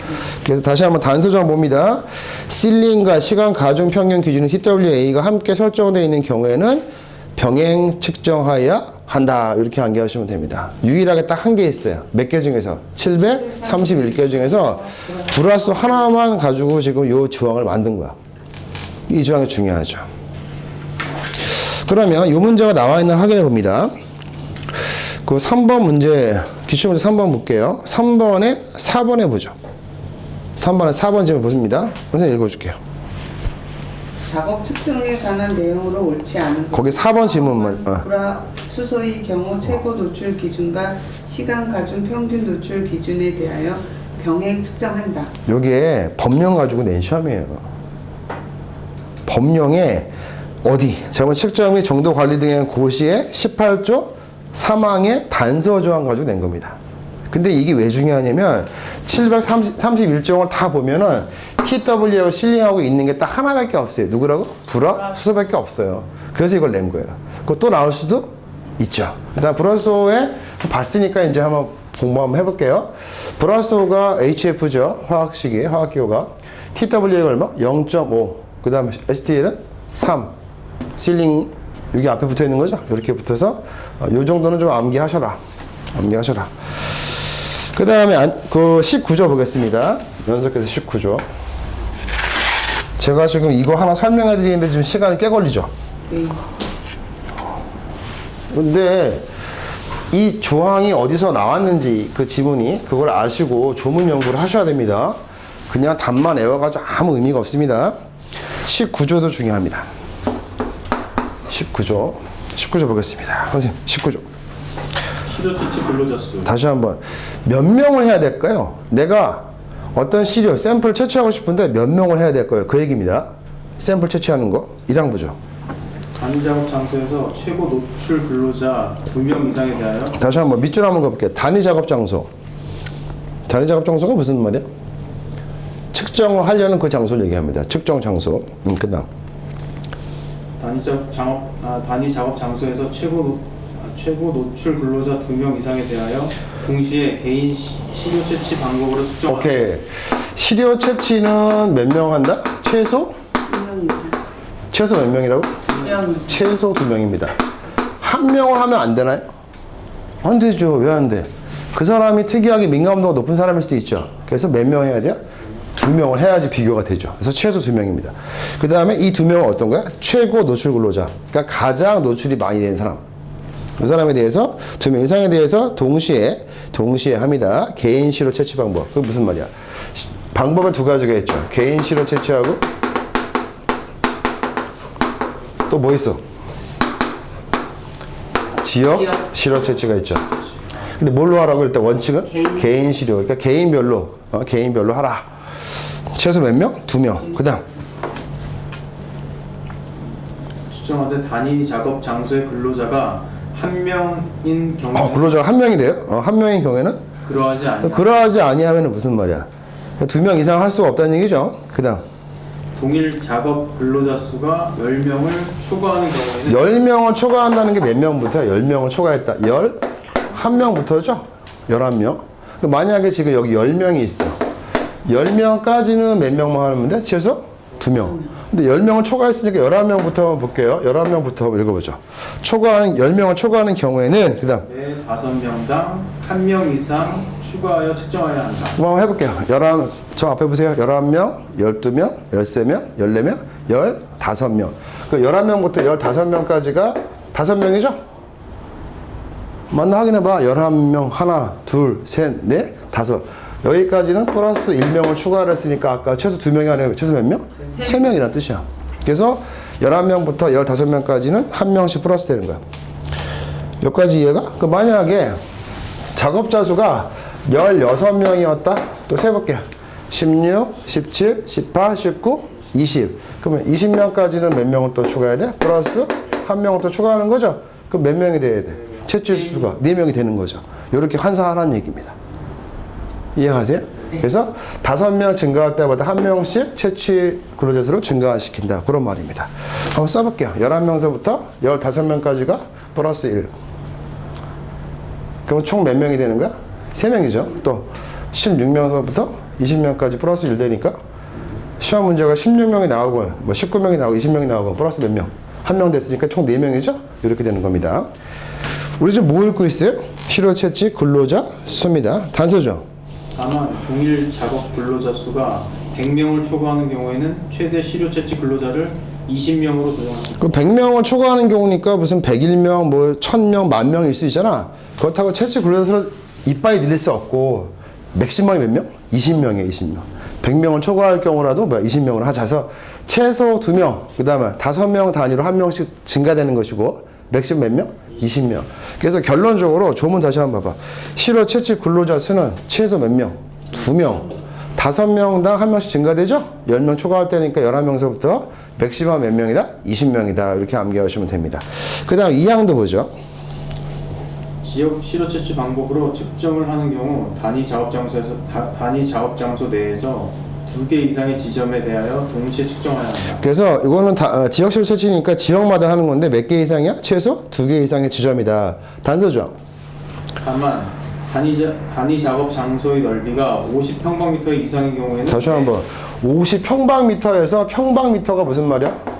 [SPEAKER 1] 그래서 다시 한번 단서정 봅니다. 실링과 시간 가중 평균 기준인 TWA가 함께 설정되어 있는 경우에는 병행 측정하여야 한다. 이렇게 암기하시면 됩니다. 유일하게 딱 한 개 있어요. 몇 개 중에서? 731개 중에서 불화수 하나만 가지고 지금 이 조항을 만든 거야. 이 조항이 중요하죠. 그러면 이 문제가 나와 있는 확인해 봅니다. 그 3번 문제, 기출문제 3번 볼게요. 3번에 4번에 보죠. 3번에 4번 질문 보십니다. 선생님 읽어줄게요.
[SPEAKER 2] 작업 측정에 관한 내용으로 옳지 않은
[SPEAKER 1] 거기 4번 질문만.
[SPEAKER 2] 불화 수소의 경우 최고 노출 기준과 시간 가중 평균 노출 기준에 대하여 병행 측정한다.
[SPEAKER 1] 여기에 법령 가지고 낸 시험이에요. 법령에 어디 잘못 측정 및 정도 관리 등의 고시에 18조 사망의 단서 조항 가지고 낸 겁니다. 근데 이게 왜 중요하냐면 731조항을 다 보면은 TW하고 실링하고 있는 게 딱 하나밖에 없어요. 누구라고? 불화 수소밖에 없어요. 그래서 이걸 낸 거예요. 그거 또 나올 수도 있죠. 일단 불화수소에 봤으니까 이제 한번 공부 한번 해볼게요. 불화수소가 HF죠. 화학식이 화학기호가. TWA가 얼마? 0.5. 그 다음에 STL은 3. 실링 여기 앞에 붙어 있는 거죠. 이렇게 붙어서 요 정도는 좀 암기하셔라. 암기하셔라. 그 다음에 그 19조 보겠습니다. 연속해서 19조. 제가 지금 이거 하나 설명해 드리는데 지금 시간이 꽤 걸리죠.
[SPEAKER 2] 네.
[SPEAKER 1] 근데 이 조항이 어디서 나왔는지 그 지문이 그걸 아시고 조문 연구를 하셔야 됩니다. 그냥 답만 외워가지고 아무 의미가 없습니다. 19조도 중요합니다. 19조 보겠습니다. 선생님 19조.
[SPEAKER 3] 시료체치 근로자 수.
[SPEAKER 1] 다시 한번 몇 명을 해야 될까요? 내가 어떤 시료 샘플 채취하고 싶은데 몇 명을 해야 될까요? 그 얘기입니다. 샘플 채취하는 거 1항 보죠.
[SPEAKER 3] 단위 작업 장소에서 최고 노출 근로자 2명 이상에 대하여.
[SPEAKER 1] 다시 한번 밑줄 한번 가볼게요. 단위 작업 장소. 단위 작업 장소가 무슨 말이야? 측정을 하려는 그 장소를 얘기합니다. 측정 장소. 그다음
[SPEAKER 3] 단위 작업 장소에서 최고 노출 근로자 2명 이상에 대하여 동시에 개인 시료 채취 방법으로 측정한다.
[SPEAKER 1] 오케이. 시료 채취는 몇 명 한다? 최소?
[SPEAKER 2] 2명이다.
[SPEAKER 1] 최소 몇 명이라고?
[SPEAKER 2] 2명.
[SPEAKER 1] 최소 2명입니다. 한 명을 하면 안 되나요? 안 되죠. 왜 안 돼? 그 사람이 특이하게 민감도가 높은 사람일 수도 있죠. 그래서 몇 명 해야 돼요? 2명을 해야지 비교가 되죠. 그래서 최소 2명입니다. 그 다음에 이 2명은 어떤 거야? 최고 노출 근로자. 그러니까 가장 노출이 많이 된 사람. 그 사람에 대해서 2명 이상에 대해서 동시에 합니다. 개인 시료 채취 방법. 그게 무슨 말이야? 방법은 두 가지가 있죠. 개인 시료 채취하고 또 뭐 있어? 지역 시료 채취가 있죠. 근데 뭘로 하라고? 일단 원칙은 개인 시료. 그러니까 개인별로 하라. 최소 몇 명? 2명. 그 다음
[SPEAKER 3] 측정하되 단위 작업 장소의 근로자가 한 명인 경우에는
[SPEAKER 1] 근로자가 한 명이래요. 한 명인 경우에는
[SPEAKER 3] 그러하지 아니하면
[SPEAKER 1] 그러하지 아니하면 무슨 말이야? 2명 이상 할 수가 없다는 얘기죠. 그다음
[SPEAKER 3] 동일 작업 근로자 수가 10명을 초과하는 경우에는
[SPEAKER 1] 10명을 초과한다는 게 몇 명부터야? 10명을 초과했다. 11명부터죠? 11명. 만약에 지금 여기 10명이 있어. 10명까지는 몇 명만 하면 돼? 최소 2명. 근데 10명을 초과했으니까 11명부터 볼게요. 11명부터 읽어보죠. 10명을 초과하는 경우에는, 그 다음,
[SPEAKER 3] 매 5명당 1명 이상 추가하여 측정하여야 한다.
[SPEAKER 1] 한번 해볼게요. 저 앞에 보세요. 11명, 12명, 13명, 14명, 15명. 그 11명부터 15명까지가 5명이죠? 맞나 확인해봐. 11명, 하나, 둘, 셋, 넷, 다섯. 여기까지는 플러스 1명을 추가를 했으니까 아까 최소 2명이 아니라 최소 몇 명? 3명이라는 뜻이야. 그래서 11명부터 15명까지는 1명씩 플러스 되는 거야. 여기까지 이해가? 만약에 작업자 수가 16명이었다? 또 세볼게요. 16, 17, 18, 19, 20. 그러면 20명까지는 몇 명을 또 추가해야 돼? 플러스 1명을 또 추가하는 거죠? 그럼 몇 명이 돼야 돼? 채취 수가 4명이 되는 거죠. 이렇게 환산하라는 얘기입니다. 이해가세요? 그래서 5명 증가할 때마다 1명씩 채취 근로자 수를 증가시킨다. 그런 말입니다. 한번 써볼게요. 11명서부터 15명까지가 플러스 1. 그럼 총 몇 명이 되는 거야? 3명이죠. 또 16명서부터 20명까지 플러스 1 되니까 시험 문제가 16명이 나오고 19명이 나오고 20명이 나오고 플러스 몇 명? 1명 됐으니까 총 4명이죠? 이렇게 되는 겁니다. 우리 지금 뭐 읽고 있어요? 실효 채취 근로자 수입니다. 단서죠.
[SPEAKER 3] 다만 동일 작업 근로자 수가 100명을 초과하는 경우에는 최대 실효 채취 근로자를 20명으로 조정합니다.
[SPEAKER 1] 그 100명을 초과하는 경우니까 무슨 101명, 1000명, 10,000명일 수 있잖아. 그렇다고 채취 근로자 수를 이빠이 늘릴 수 없고 맥시멈이 몇 명? 20명이에요, 20명. 100명을 초과할 경우라도 20명으로 하자 해서 최소 2명, 그 다음에 5명 단위로 1명씩 증가되는 것이고 맥시멈 몇 명? 20명. 그래서 결론적으로 조문 다시 한번 봐봐. 실효 채취 근로자 수는 최소 몇 명? 2명. 5명당 1명씩 증가되죠? 10명 초과할 때니까 11명서부터 맥시멈 몇 명이다? 20명이다. 이렇게 암기하시면 됩니다. 그 다음 2항도 보죠.
[SPEAKER 3] 지역 실효 채취 방법으로 측정을 하는 경우 단위 작업 장소 내에서 2개 이상의 지점에 대하여 동시에 측정해야 한다.
[SPEAKER 1] 그래서 이거는 지역 실효 채취니까 지역마다 하는 건데 몇 개 이상이야? 최소 2개 이상의 지점이다. 단서죠.
[SPEAKER 3] 다만 단위 작업 장소의 넓이가 50평방미터 이상인 경우에는
[SPEAKER 1] 다시 한번 50평방미터에서 평방미터가 무슨 말이야?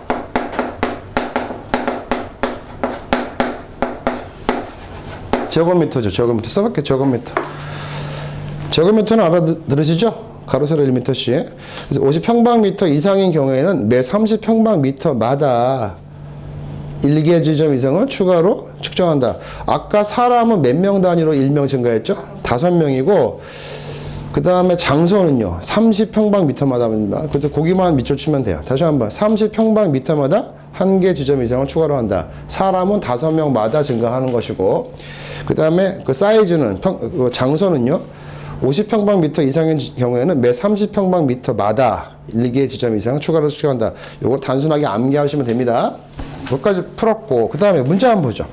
[SPEAKER 1] 제곱미터죠. 제곱미터 써볼게. 제곱미터. 제곱미터는 알아들으시죠? 가로 세로 1m씩. 그래서 50평방미터 이상인 경우에는 매 30평방미터마다 1개 지점 이상을 추가로 측정한다. 아까 사람은 몇 명 단위로 1명 증가했죠? 5명이고 그 다음에 장소는요 30평방미터마다 그때 거기만 밑줄 치면 돼요. 다시 한번 30평방미터마다 1개 지점 이상을 추가로 한다. 사람은 5명마다 증가하는 것이고 그 다음에 그 사이즈는 그 장소는요 50평방미터 이상인 경우에는 매 30평방미터마다 1개 지점 이상 추가로 측정한다. 이걸 단순하게 암기하시면 됩니다. 여기까지 풀었고 그 다음에 문제 한번 보죠.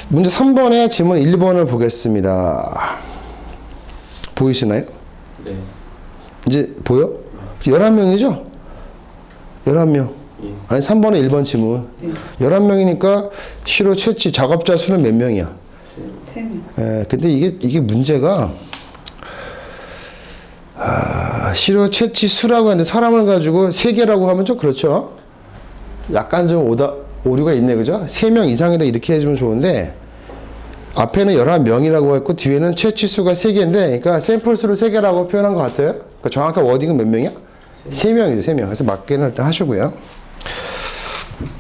[SPEAKER 1] 문제 3번에 지문 1번을 보겠습니다. 보이시나요?
[SPEAKER 3] 네.
[SPEAKER 1] 이제 보여? 11명이죠? 11명.
[SPEAKER 3] 예.
[SPEAKER 1] 아니 3번에 1번 지문. 11명이니까 실효 채취 작업자 수는 몇 명이야?
[SPEAKER 2] 3명.
[SPEAKER 1] 근데 이게 문제가 실효 채취 수라고 하는데 사람을 가지고 3개라고 하면 좀 그렇죠? 약간 좀 오류가 있네, 그죠? 3명 이상이다 이렇게 해주면 좋은데 앞에는 11명이라고 했고 뒤에는 채취수가 3개인데 그러니까 샘플 수를 3개라고 표현한 것 같아요. 그러니까 정확한 워딩은 몇 명이야? 3명이죠, 3명. 그래서 맞게는 일단 하시고요.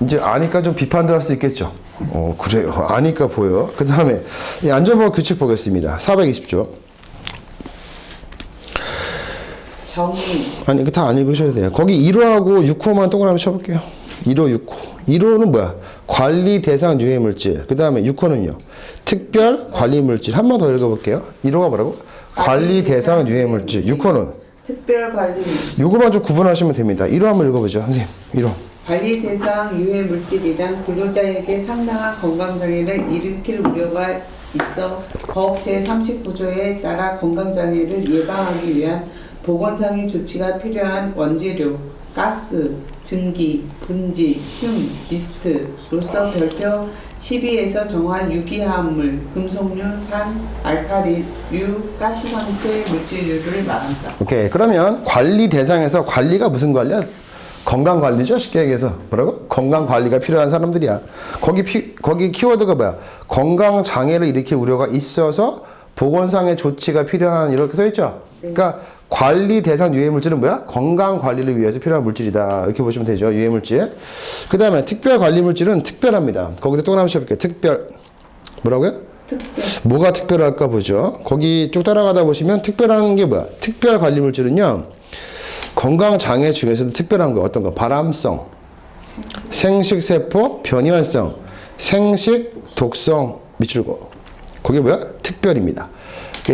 [SPEAKER 1] 이제 아니까 좀 비판 들을 수 있겠죠. 그래요. 아니까 보여. 그 다음에 안전보호 규칙 보겠습니다. 420조.
[SPEAKER 2] 정의.
[SPEAKER 1] 아니, 이거 다 안 읽으셔야 돼요. 거기 1호하고 6호만 동그라미 쳐볼게요. 1호, 6호. 1호는 뭐야? 관리 대상 유해 물질. 그 다음에 6호는요. 특별 관리 물질. 한 번 더 읽어볼게요. 1호가 뭐라고? 관리 대상 유해 물질. 6호는
[SPEAKER 2] 특별 관리 물질.
[SPEAKER 1] 요거만 좀 구분하시면 됩니다. 1호 한번 읽어보죠. 선생님. 1호.
[SPEAKER 2] 관리 대상 유해 물질이란 근로자에게 상당한 건강장애를 일으킬 우려가 있어 법 제39조에 따라 건강장애를 예방하기 위한 보건상의 조치가 필요한 원재료, 가스, 증기, 분지, 흉, 미스트로서 별표 12에서 정한 유기화합물, 금속류, 산, 알칼리류, 가스 상태 물질류를 말한다.
[SPEAKER 1] 오케이. 그러면 관리 대상에서 관리가 무슨 관리야? 건강 관리죠. 쉽게 얘기해서 뭐라고? 건강 관리가 필요한 사람들이야. 거기 키워드가 뭐야? 건강 장애를 일으킬 우려가 있어서 보건상의 조치가 필요한 이렇게 써 있죠. 그러니까 관리 대상 유해 물질은 뭐야? 건강 관리를 위해서 필요한 물질이다. 이렇게 보시면 되죠. 유해 물질. 그다음에 특별 관리 물질은 특별합니다. 거기서 또 한번 시켜볼게요. 특별. 뭐라고요?
[SPEAKER 2] 특별.
[SPEAKER 1] 뭐가 특별할까 보죠. 거기 쭉 따라가다 보시면 특별한 게 뭐야? 특별 관리 물질은요. 건강 장애 중에서도 특별한 거 어떤 거? 발암성, 생식세포 변이환성, 생식 독성 미출고. 그게 뭐야? 특별입니다.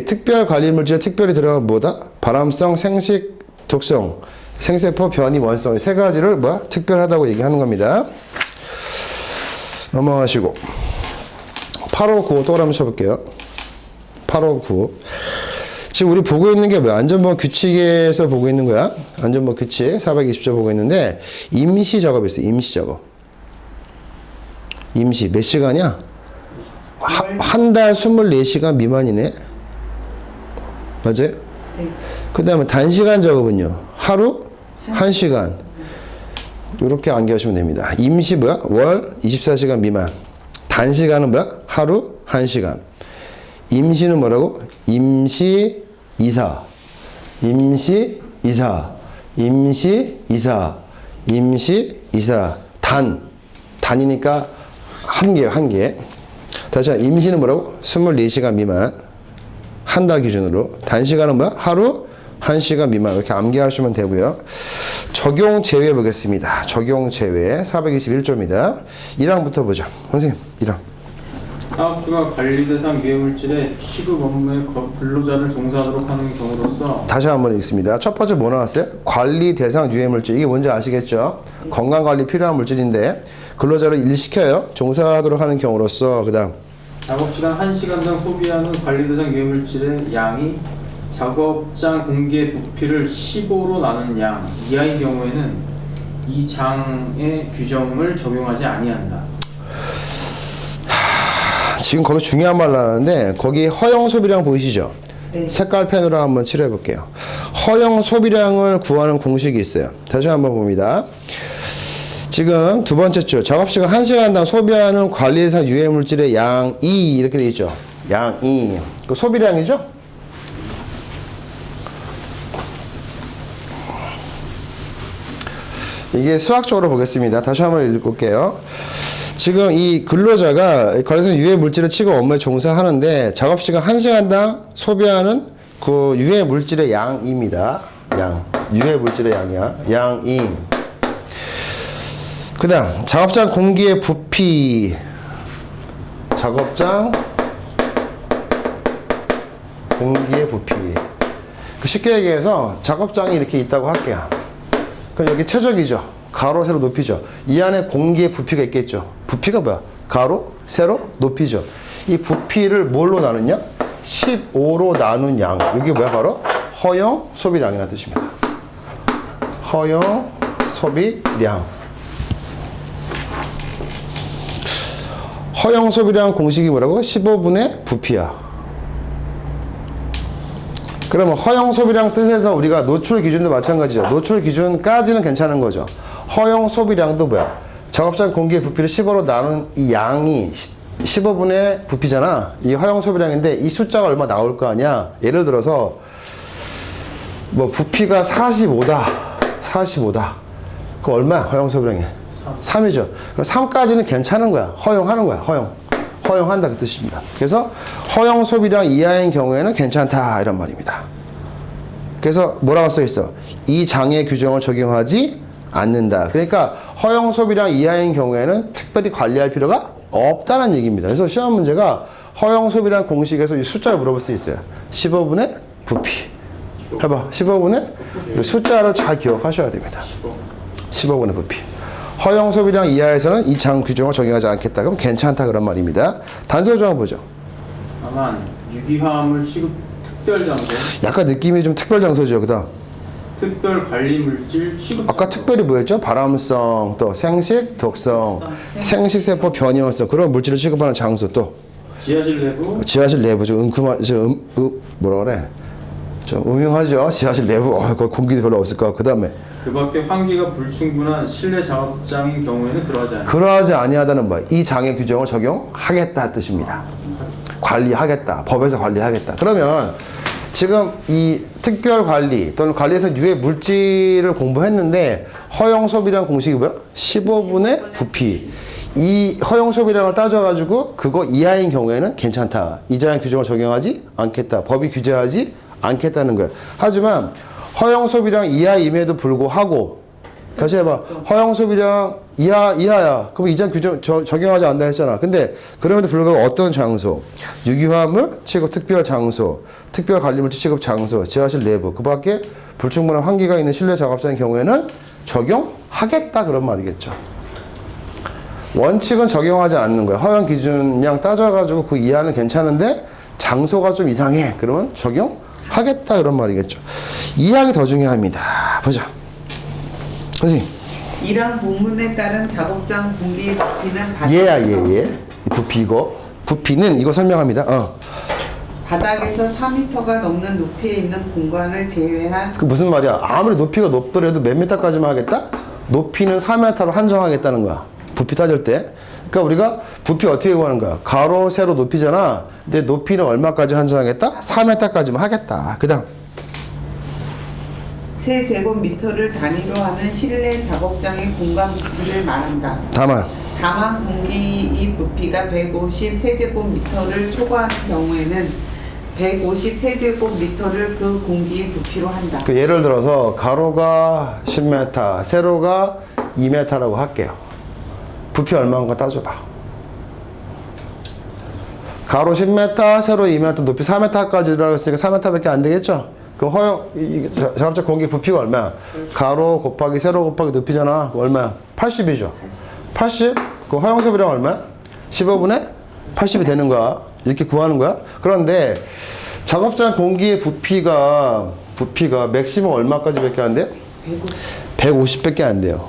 [SPEAKER 1] 특별 관리 물질에 특별히 들어가면 뭐다? 발암성, 생식 독성, 생세포 변이 원성 이 세 가지를 뭐야? 특별하다고 얘기하는 겁니다. 넘어가시고 859 또 한번 쳐볼게요. 859 지금 우리 보고 있는 게 뭐야? 안전보건 규칙에서 보고 있는 거야. 안전보건 규칙 420조 보고 있는데 임시 작업이 있어요. 임시 작업. 임시 몇 시간이야? 한 달 24시간 미만이네. 맞아요?
[SPEAKER 2] 네.
[SPEAKER 1] 그 다음에 단시간 작업은요. 하루 1시간. 이렇게 암기하시면 됩니다. 임시 뭐야? 월 24시간 미만. 단시간은 뭐야? 하루 1시간. 임시는 뭐라고? 임시 이사, 임시 이사, 임시 이사, 임시 이사. 단이니까 한 개요, 한 개. 다시 한번 임시는 뭐라고? 24시간 미만. 한 달 기준으로. 단시간은 뭐야? 하루 1시간 미만. 이렇게 암기하시면 되고요. 적용 제외 보겠습니다. 적용 제외 421조입니다. 1항부터 보죠. 선생님, 1항.
[SPEAKER 3] 사업주가 관리 대상 유해 물질의 시급 업무에 근로자를 종사하도록 하는 경우로서
[SPEAKER 1] 다시 한번 읽습니다. 첫 번째 뭐 나왔어요? 관리 대상 유해 물질. 이게 뭔지 아시겠죠? 건강관리 필요한 물질인데 근로자를 일시켜요. 종사하도록 하는 경우로서. 그 다음
[SPEAKER 3] 작업시간 1시간당 소비하는 관리 대상 유해 물질의 양이 작업장 공기의 부피를 15로 나눈 양 이하인 경우에는 이 장의 규정을 적용하지 아니한다.
[SPEAKER 1] 지금 거기 중요한 말 나왔는데 거기 허용 소비량 보이시죠?
[SPEAKER 2] 네.
[SPEAKER 1] 색깔 펜으로 한번 칠해 볼게요. 허용 소비량을 구하는 공식이 있어요. 다시 한번 봅니다. 지금 두 번째 줄 작업시간 1시간당 소비하는 관리대상 유해 물질의 양이 이렇게 되어 있죠. 양이 그 소비량이죠? 이게 수학적으로 보겠습니다. 다시 한번 읽을게요. 지금 이 근로자가 관리대상 유해 물질을 치고 업무에 종사하는데 작업시간 1시간당 소비하는 그 유해 물질의 양입니다. 양. 유해 물질의 양이야. 양이. 그 다음 작업장 공기의 부피. 작업장 공기의 부피. 쉽게 얘기해서 작업장이 이렇게 있다고 할게요. 그럼 여기 최적이죠. 가로, 세로, 높이죠. 이 안에 공기의 부피가 있겠죠. 부피가 뭐야? 가로, 세로, 높이죠. 이 부피를 뭘로 나누냐? 15로 나눈 양. 이게 뭐야? 바로 허용 소비량이라는 뜻입니다. 허용 소비량. 허용 소비량 공식이 뭐라고? 15분의 부피야. 그러면 허용 소비량 뜻에서 우리가 노출 기준도 마찬가지죠. 노출 기준까지는 괜찮은 거죠. 허용 소비량도 뭐야? 작업장 공기의 부피를 15로 나눈 이 양이 15분의 부피잖아. 이 허용 소비량인데 이 숫자가 얼마 나올 거 아니야. 예를 들어서 뭐 부피가 45다. 45다. 그 얼마야? 허용 소비량이? 3이죠. 3까지는 괜찮은 거야. 허용하는 거야. 허용한다 그 뜻입니다. 그래서 허용 소비량 이하인 경우에는 괜찮다 이런 말입니다. 그래서 뭐라고 써 있어? 이 장애 규정을 적용하지 않는다. 그러니까 허용 소비량 이하인 경우에는 특별히 관리할 필요가 없다는 얘기입니다. 그래서 시험 문제가 허용 소비량 공식에서 이 숫자를 물어볼 수 있어요. 15분의 부피. 해봐. 15분의 숫자를 잘 기억하셔야 됩니다. 15분의 부피. 허용 소비량 이하에서는 이 장 규정을 적용하지 않겠다. 그럼 괜찮다 그런 말입니다. 단서 조항 보죠.
[SPEAKER 3] 다만 유기화합물 취급 특별 장소,
[SPEAKER 1] 약간 느낌이 좀 특별 장소죠. 그다음
[SPEAKER 3] 특별 관리 물질 취급.
[SPEAKER 1] 아까 특별히 뭐였죠? 발암성, 또 생식, 독성, 생식세포 변이원성 그런 물질을 취급하는 장소 또
[SPEAKER 3] 지하실 내부
[SPEAKER 1] 지하실 내부 좀 뭐라 그래? 좀 음흉하죠. 지하실 내부 거기 공기도 별로 없을 것 같고 그다음에
[SPEAKER 3] 그 밖에 환기가 불충분한 실내 작업장인 경우에는 그러하지 않아요.
[SPEAKER 1] 그러하지 아니하다는 뭐 이 장의 규정을 적용하겠다 뜻입니다. 관리하겠다. 법에서 관리하겠다. 그러면 지금 이 특별 관리 또는 관리에서 유해 물질을 공부했는데 허용 소비량 공식이 뭐야? 15분의 부피. 이 허용 소비량을 따져가지고 그거 이하인 경우에는 괜찮다. 이 장의 규정을 적용하지 않겠다. 법이 규제하지 않겠다는 거야. 하지만 허용 소비량 이하임에도 불구하고 다시 해봐. 허용 소비량 이하야. 그럼 이 장 규정 적용하지 않는다 했잖아. 근데 그럼에도 불구하고 어떤 장소, 유기화합물 취급 특별 장소, 특별 관리물질 취급 장소, 지하실 내부, 그 밖에 불충분한 환기가 있는 실내 작업장의 경우에는 적용하겠다 그런 말이겠죠. 원칙은 적용하지 않는 거야. 허용 기준량 따져가지고 그 이하는 괜찮은데 장소가 좀 이상해. 그러면 적용하겠다 그런 말이겠죠. 이항이 더 중요합니다. 보자. 선생님.
[SPEAKER 2] 이런 본문에 따른 작업장 공기의 부피는
[SPEAKER 1] 얘야 얘. 부피 이거. 부피는 이거 설명합니다.
[SPEAKER 2] 바닥에서 4m가 넘는 높이에 있는 공간을 제외한
[SPEAKER 1] 그 무슨 말이야? 아무리 높이가 높더라도 몇 미터까지만 하겠다? 높이는 4m로 한정하겠다는 거야. 부피 따질 때. 그러니까 우리가 부피 어떻게 구하는 거야? 가로, 세로 높이잖아. 근데 높이는 얼마까지 한정하겠다? 4m까지만 하겠다. 그 다음.
[SPEAKER 2] 세제곱미터를 단위로 하는 실내 작업장의 공간 부피를 말한다.
[SPEAKER 1] 다만.
[SPEAKER 2] 다만 공기 부피가 150 세제곱미터를 초과하는 경우에는 150 세제곱미터를 그 공기의 부피로 한다.
[SPEAKER 1] 그 예를 들어서 가로가 10m, 세로가 2m라고 할게요. 부피 얼마인가 따져봐. 가로 10m, 세로 2m, 높이 4m까지라고 했으니까 4m밖에 안 되겠죠? 그럼 허용, 작업장 공기 부피가 얼마야? 가로 곱하기 세로 곱하기 높이잖아. 그거 얼마야? 80이죠? 80? 그 허용 소비량 얼마야? 15분의 80이 되는 거야. 이렇게 구하는 거야. 그런데 작업장 공기의 부피가 맥시멈 얼마까지밖에 안 돼요? 150밖에 안 돼요.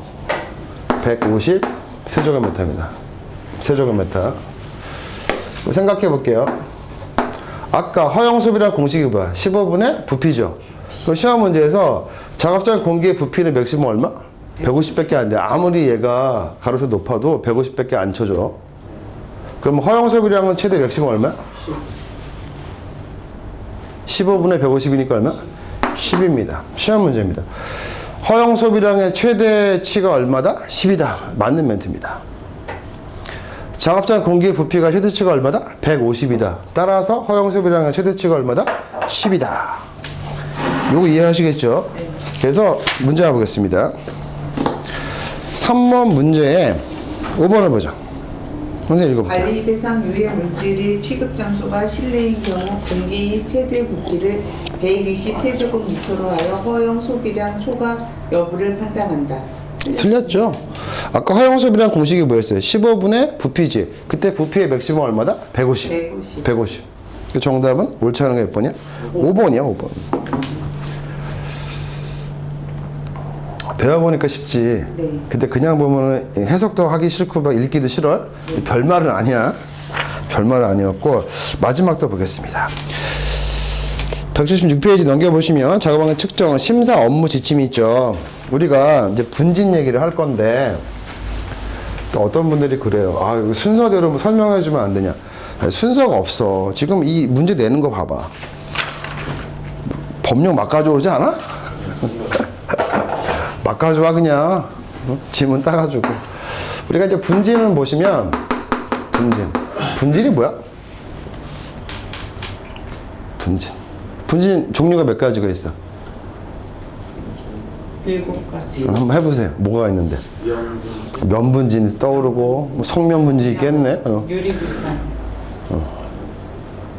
[SPEAKER 1] 150 세제곱미터입니다. 세제곱미터. 생각해 볼게요. 아까 허용 소비량 공식이 뭐야? 15분의 부피죠. 그럼 시험 문제에서 작업장 공기의 부피는 맥시멈 얼마? 150밖에 안 돼. 아무리 얘가 가로수 높아도 150밖에 안 쳐줘. 그럼 허용 소비량은 최대 맥시멈 얼마? 15분의 150이니까 얼마? 10입니다. 시험 문제입니다. 허용 소비량의 최대치가 얼마다? 10이다. 맞는 멘트입니다. 작업장 공기의 부피가 최대치가 얼마다? 150이다. 따라서 허용 소비량의 최대치가 얼마다? 10이다. 요거 이해하시겠죠? 그래서 문제 한번 보겠습니다. 3번 문제에 5번을 보죠. 선생님 읽어볼게요.
[SPEAKER 2] 관리 대상 유해 물질이 취급 장소가 실내인 경우 공기의 최대 부피를 120 세제곱미터로 하여 허용 소비량 초과 여부를 판단한다.
[SPEAKER 1] 틀렸죠? 아까 허용 소비량 공식이 뭐였어요? 15분의 부피지. 그때 부피의 맥시멈 얼마다? 150. 150. 그 정답은 옳지 않은 게 몇 번이야? 5번이야, 5번. 배워보니까 쉽지.
[SPEAKER 2] 네.
[SPEAKER 1] 근데 그냥 보면은 해석도 하기 싫고 막 읽기도 싫어. 별말은 아니야. 별말은 아니었고 마지막도 보겠습니다. 176페이지 넘겨보시면 작업항의 측정 심사 업무 지침이 있죠. 우리가 이제 분진 얘기를 할 건데 또 어떤 분들이 그래요. 아, 이거 순서대로 뭐 설명해주면 안 되냐. 아니, 순서가 없어. 지금 이 문제 내는 거 봐봐. 법령 막 가져오지 않아? 막 가져와 그냥. 지문 따가지고. 우리가 이제 분진을 보시면 분진이 뭐야? 분진 종류가 몇 가지가 있어?
[SPEAKER 2] 7가지.
[SPEAKER 1] 한번 해보세요. 뭐가 있는데? 면분진 떠오르고 뭐 성면분진 있겠네.
[SPEAKER 2] 유리불산.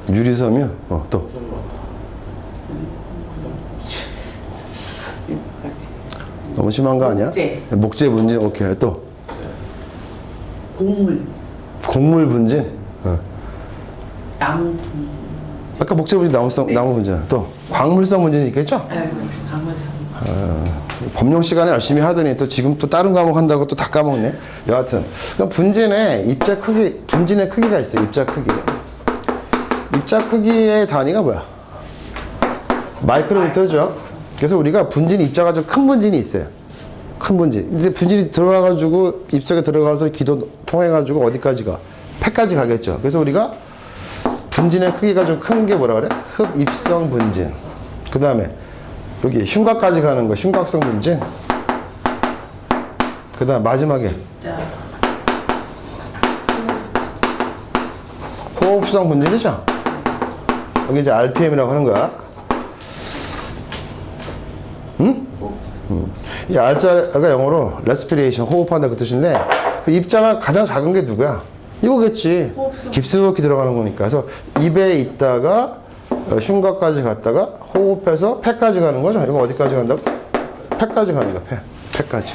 [SPEAKER 1] 유리섬이요? 또
[SPEAKER 2] 7가지.
[SPEAKER 1] 너무 심한 거 아니야?
[SPEAKER 2] 목재.
[SPEAKER 1] 목재 분진 오케이 또
[SPEAKER 2] 곡물,
[SPEAKER 1] 곡물 분진.
[SPEAKER 2] 나무 분진.
[SPEAKER 1] 아까 목재 분진, 나무 분진. 또 광물성 분진이 있겠죠?
[SPEAKER 2] 네, 맞아요. 강물성.
[SPEAKER 1] 법령 시간에 열심히 하더니 또 지금 또 다른 과목 한다고 또 다 까먹네. 여하튼 그럼 분진의 입자 크기, 분진의 크기가 있어요. 입자 크기. 입자 크기의 단위가 뭐야? 마이크로미터죠. 그래서 우리가 분진 입자가 좀 큰 분진이 있어요. 큰 분진. 이제 분진이 들어가가지고 입속에 들어가서 기도 통해가지고 어디까지 가? 폐까지 가겠죠. 그래서 우리가 분진의 크기가 좀 큰 게 뭐라 그래? 흡입성 분진. 그 다음에 여기 흉곽까지 가는 거 흉곽성 분진. 그 다음 마지막에 호흡성 분진이죠. 여기 이제 RPM이라고 하는 거야. 응? 이 R자가 영어로 respiration, 호흡한다 그 뜻인데 그 입자가 가장 작은 게 누구야? 이거겠지.
[SPEAKER 2] 호흡성.
[SPEAKER 1] 깊숙이 들어가는 거니까. 그래서 입에 있다가 흉곽까지 갔다가 호흡해서 폐까지 가는 거죠. 이거 어디까지 간다고? 폐까지 가는 거야. 폐까지.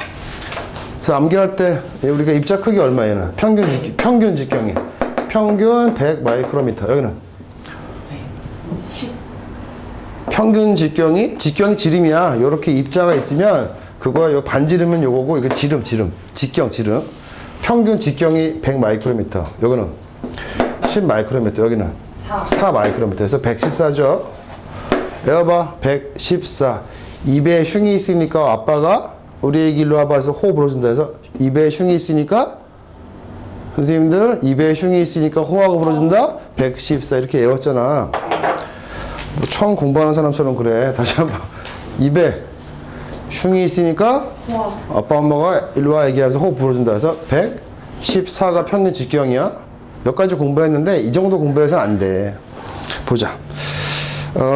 [SPEAKER 1] 그래서 암기할 때 우리가 입자 크기 얼마에는 평균 직경이 평균 100 마이크로미터. 여기는
[SPEAKER 2] 10.
[SPEAKER 1] 평균 직경이 지름이야. 요렇게 입자가 있으면 그거 요 반지름은 요거고 이거 지름 직경 지름. 평균 직경이 100 마이크로미터. 여기는 10 마이크로미터. 여기는 4 마이크로미터에서 114죠. 여봐 114. 입에 흉이 있으니까 아빠가 우리 애기 일로 와봐서 호흡 불어준다 해서 입에 흉이 있으니까 선생님들 입에 흉이 있으니까 호흡을 불어준다 114 이렇게 외웠잖아. 뭐 처음 공부하는 사람처럼 그래. 다시 한번 입에 흉이 있으니까 아빠 엄마가 일로 와 얘기하면서 호흡 불어준다 해서 114가 평균 직경이야. 몇 가지 공부했는데 이 정도 공부해서는 안 돼. 보자.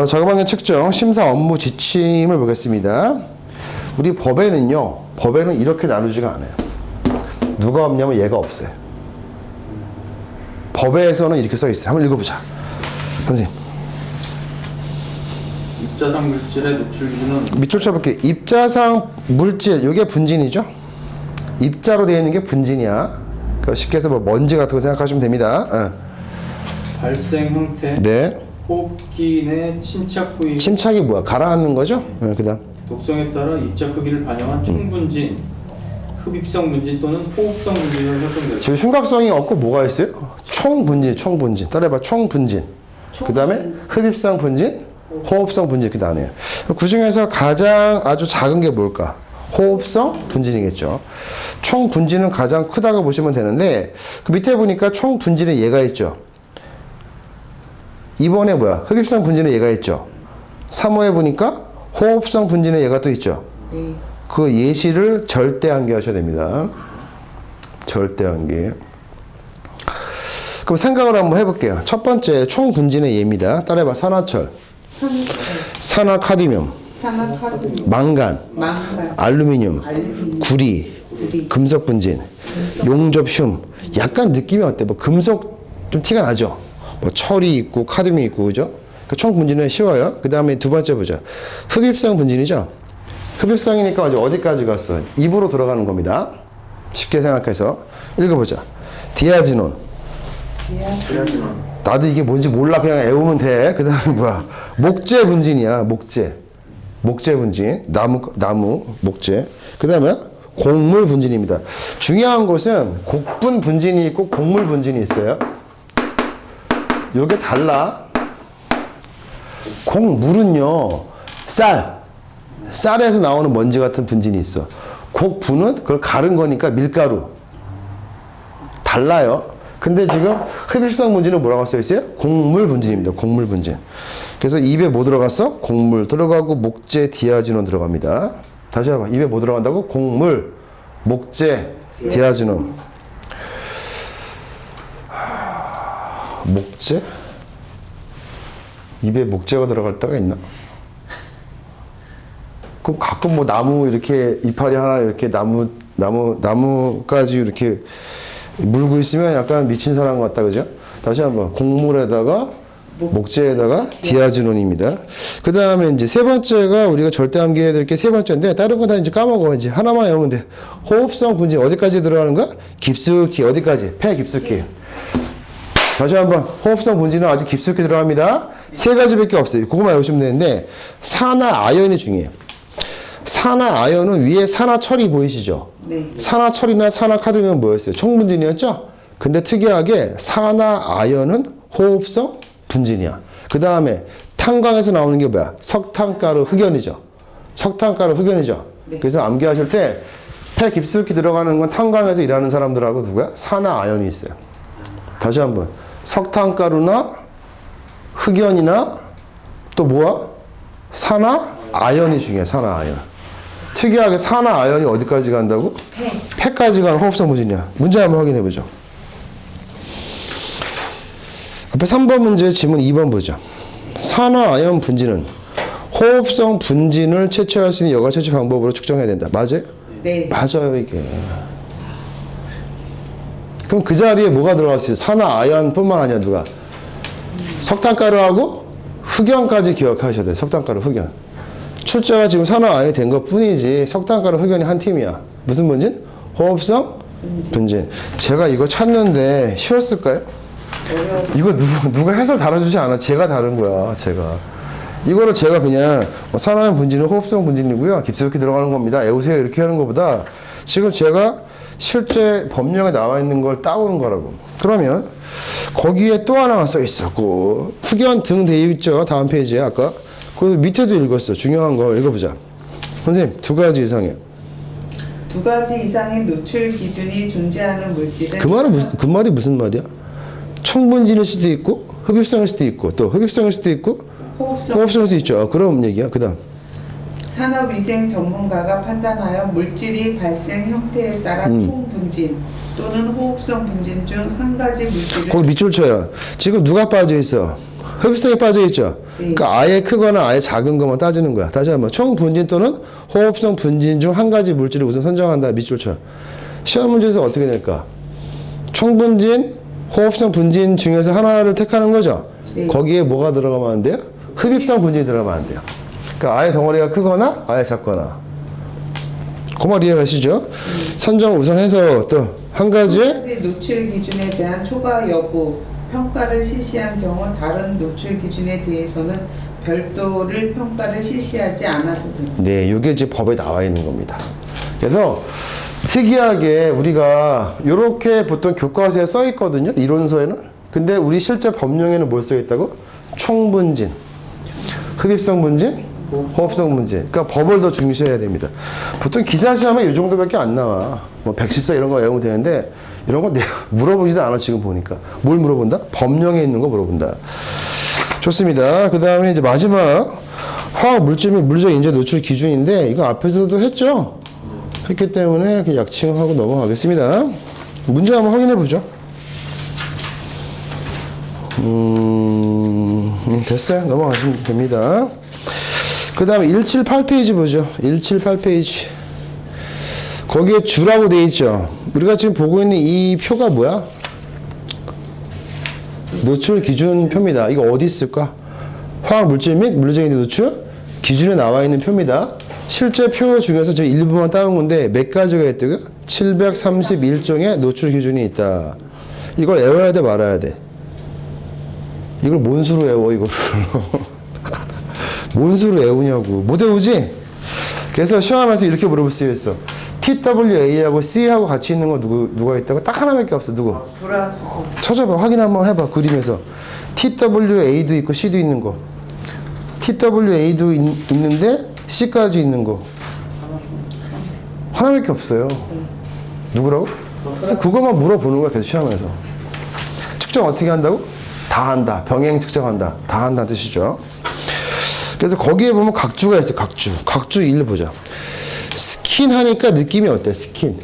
[SPEAKER 1] 작업환경 측정 심사 업무 지침을 보겠습니다. 우리 법에는 이렇게 나누지가 않아요. 누가 없냐면 얘가 없어요. 법에서는 이렇게 써 있어요. 한번 읽어보자. 선생님.
[SPEAKER 3] 입자상 물질의 노출 기준은
[SPEAKER 1] 밑줄 쳐볼게요. 입자상 물질, 이게 분진이죠. 입자로 되어 있는 게 분진이야. 그러니까 쉽게 해서 뭐 먼지 같은 거 생각하시면 됩니다.
[SPEAKER 3] 발생 형태,
[SPEAKER 1] 네.
[SPEAKER 3] 호흡기 내 침착 후이,
[SPEAKER 1] 침착이 뭐야? 가라앉는 거죠? 그다음
[SPEAKER 3] 독성에 따라 입자 크기를 반영한 총분진, 흡입성 분진 또는 호흡성 분진으로 설정되죠.
[SPEAKER 1] 지금 흉곽성이 없고 뭐가 있어요? 총분진. 따라해봐. 총분진. 그 다음에 흡입성 분진, 호흡성 분진 이렇게 나뉘어요. 그 중에서 가장 아주 작은 게 뭘까? 호흡성 분진이겠죠. 총 분진은 가장 크다고 보시면 되는데 그 밑에 보니까 총 분진에 얘가 있죠. 2번에 뭐야? 흡입성 분진에 얘가 있죠. 3호에 보니까 호흡성 분진에 얘가 또 있죠. 그 예시를 절대항기 하셔야 됩니다. 절대항기. 그럼 생각을 한번 해볼게요. 첫 번째 총 분진의 예입니다. 따라해봐. 산화철, 산화카드뮴, 망간, 알루미늄, 구리, 금속 분진, 용접슘. 약간 느낌이 어때? 뭐 금속 좀 티가 나죠? 뭐 철이 있고 카드뮴이 있고 그죠? 그 총 분진은 쉬워요. 그 다음에 두 번째 보자. 흡입성 분진이죠? 흡입성이니까 어디까지 갔어? 입으로 들어가는 겁니다. 쉽게 생각해서 읽어보자. 디아지논. 나도 이게 뭔지 몰라. 그냥 외우면 돼. 그 다음에 뭐야? 목재 분진이야. 목재 분진. 나무 목재. 그 다음에 곡물 분진입니다. 중요한 것은 곡분 분진이 있고 곡물 분진이 있어요. 요게 달라. 곡물은요, 쌀에서 나오는 먼지 같은 분진이 있어. 곡분은 그걸 가른 거니까 밀가루. 달라요. 근데 지금 흡입성 분진은 뭐라고 써 있어요? 곡물 분진입니다. 곡물 분진. 그래서 입에 뭐 들어갔어? 곡물 들어가고 목재 디아지논 들어갑니다. 다시 해봐. 입에 뭐 들어간다고? 곡물, 목재, 디아지논. 목재? 입에 목재가 들어갈 때가 있나? 그럼 가끔 뭐 나무 이렇게 이파리 하나 이렇게 나무까지 이렇게 물고 있으면 약간 미친 사람 같다, 그죠? 다시 한번. 곡물에다가 목재에다가 디아즈논입니다. 그 다음에 이제 세 번째가 우리가 절대 암기해야 될 게 세 번째인데 다른 건 다 이제 까먹어. 이제 하나만 외우면 돼. 호흡성 분진 어디까지 들어가는 거야? 깊숙이 어디까지? 폐 깊숙이. 다시 한번 호흡성 분진은 아주 깊숙이 들어갑니다. 세 가지밖에 없어요. 그거만 외우시면 되는데 산화 아연이 중요해요. 산화 아연은 위에 산화철이 보이시죠?
[SPEAKER 2] 네.
[SPEAKER 1] 산화철이나 산화카드뮴은 뭐였어요? 총분진이었죠? 근데 특이하게 산화 아연은 호흡성 분진이야. 그 다음에 탄광에서 나오는 게 뭐야? 석탄가루 흑연이죠. 석탄가루 흑연이죠.
[SPEAKER 2] 네.
[SPEAKER 1] 그래서 암기하실 때 폐 깊숙이 들어가는 건 탄광에서 일하는 사람들하고 누구야? 산화 아연이 있어요. 다시 한번 석탄가루나 흑연이나 또 뭐야? 산화 아연이 중요해. 산화 아연. 특이하게 산화 아연이 어디까지 간다고? 폐까지 가는 호흡성 분진이야. 문제 한번 확인해 보죠. 앞에 3번 문제 지문 2번 보죠. 산화 아연 분진은 호흡성 분진을 채취할 수 있는 여가 채취 방법으로 측정해야 된다. 맞아요?
[SPEAKER 2] 네.
[SPEAKER 1] 맞아요, 이게. 그럼 그 자리에 뭐가 들어갔어요? 산화 아연뿐만 아니라 누가? 석탄가루하고 흑연까지 기억하셔야 돼요. 석탄가루 흑연. 출제가 지금 산화 아연이 된 것 뿐이지 석탄가루 흑연이 한 팀이야. 무슨 분진? 호흡성 분진. 제가 이거 찾는데 쉬웠을까요? 이거 누가 해설 달아주지 않아. 제가 다른 거야. 제가. 이거를 제가 그냥 산화아연 분진은 호흡성 분진이고요. 깊숙이 들어가는 겁니다. 외우세요. 이렇게 하는 것보다 지금 제가 실제 법령에 나와 있는 걸 따오는 거라고. 그러면 거기에 또 하나가 써 있었고 흑연 등 되어 있죠. 다음 페이지에 아까 그 밑에도 읽었어. 중요한 거 읽어보자. 선생님 2가지 이상이에요.
[SPEAKER 2] 2가지 이상의 노출 기준이 존재하는 물질은
[SPEAKER 1] 그 말이 무슨 말이야? 총분진일 수도 있고 흡입성일 수도 있고 또 흡입성일 수도 있고 호흡성일 수도 있죠. 그런 얘기야. 그 다음
[SPEAKER 2] 산업위생 전문가가 판단하여 물질이 발생 형태에 따라 총분진 또는 호흡성 분진 중 한 가지 물질을
[SPEAKER 1] 거기 밑줄 쳐요. 지금 누가 빠져 있어? 흡입성이 빠져 있죠.
[SPEAKER 2] 네.
[SPEAKER 1] 그러니까 아예 크거나 아예 작은 것만 따지는 거야. 다시 한번 총분진 또는 호흡성 분진 중 한 가지 물질을 우선 선정한다. 밑줄 쳐. 시험 문제에서 어떻게 될까? 총분진, 호흡성 분진 중에서 하나를 택하는 거죠.
[SPEAKER 2] 네.
[SPEAKER 1] 거기에 뭐가 들어가면 안 돼요? 흡입성 분진이 들어가면 안 돼요. 그러니까 아예 덩어리가 크거나 아예 작거나. 그 말 이해가시죠? 선정을 우선 해서 또 한 가지의
[SPEAKER 2] 한 가지 노출 기준에 대한 초과 여부 평가를 실시한 경우 다른 노출 기준에 대해서는 별도를 평가를 실시하지 않아도 됩니다.
[SPEAKER 1] 네, 이게 이제 법에 나와 있는 겁니다. 그래서 특이하게 우리가 이렇게 보통 교과서에 써 있거든요. 이론서에는. 근데 우리 실제 법령에는 뭘 써 있다고? 총분진, 흡입성 분진, 호흡성 분진. 그러니까 법을 더 중시해야 됩니다. 보통 기사 시험에 이 정도밖에 안 나와. 뭐 114 이런 거 외우면 되는데 이런 거 내가 물어보지도 않아. 지금 보니까 뭘 물어본다? 법령에 있는 거 물어본다. 좋습니다. 그 다음에 이제 마지막 화학 물질 및 물적 인재 노출 기준인데 이거 앞에서도 했죠? 했기 때문에 그 약칭하고 넘어가겠습니다. 문제 한번 확인해 보죠. 됐어요. 넘어가시면 됩니다. 그 다음에 178페이지 보죠. 178페이지. 거기에 주라고 되어 있죠. 우리가 지금 보고 있는 이 표가 뭐야? 노출 기준 표입니다. 이거 어디 있을까? 화학 물질 및 물질 인재 노출 기준에 나와 있는 표입니다. 실제 표 중에서 저 일부만 따온 건데 몇 가지가 있다고요? 731종의 노출 기준이 있다. 이걸 외워야 돼, 말아야 돼? 이걸 뭔 수로 외워, 이거를. 뭔 수로 외우냐고. 못 외우지? 그래서 시험에서 이렇게 물어볼 수 있어. TWA하고 C하고 같이 있는 거 누가 있다고? 딱 하나밖에 없어. 누구?
[SPEAKER 2] 불화수소.
[SPEAKER 1] 찾아봐. 확인 한번 해봐. 그림에서. TWA도 있고 C도 있는 거. TWA도 있는데 C까지 있는 거. 하나밖에 없어요. 누구라고? 그래서 그것만 물어보는 거야. 계속 시험에서. 측정 어떻게 한다고? 다 한다. 병행 측정한다. 다 한다는 뜻이죠. 그래서 거기에 보면 각주가 있어요. 각주 1 보자. 스킨 하니까 느낌이 어때? 스킨.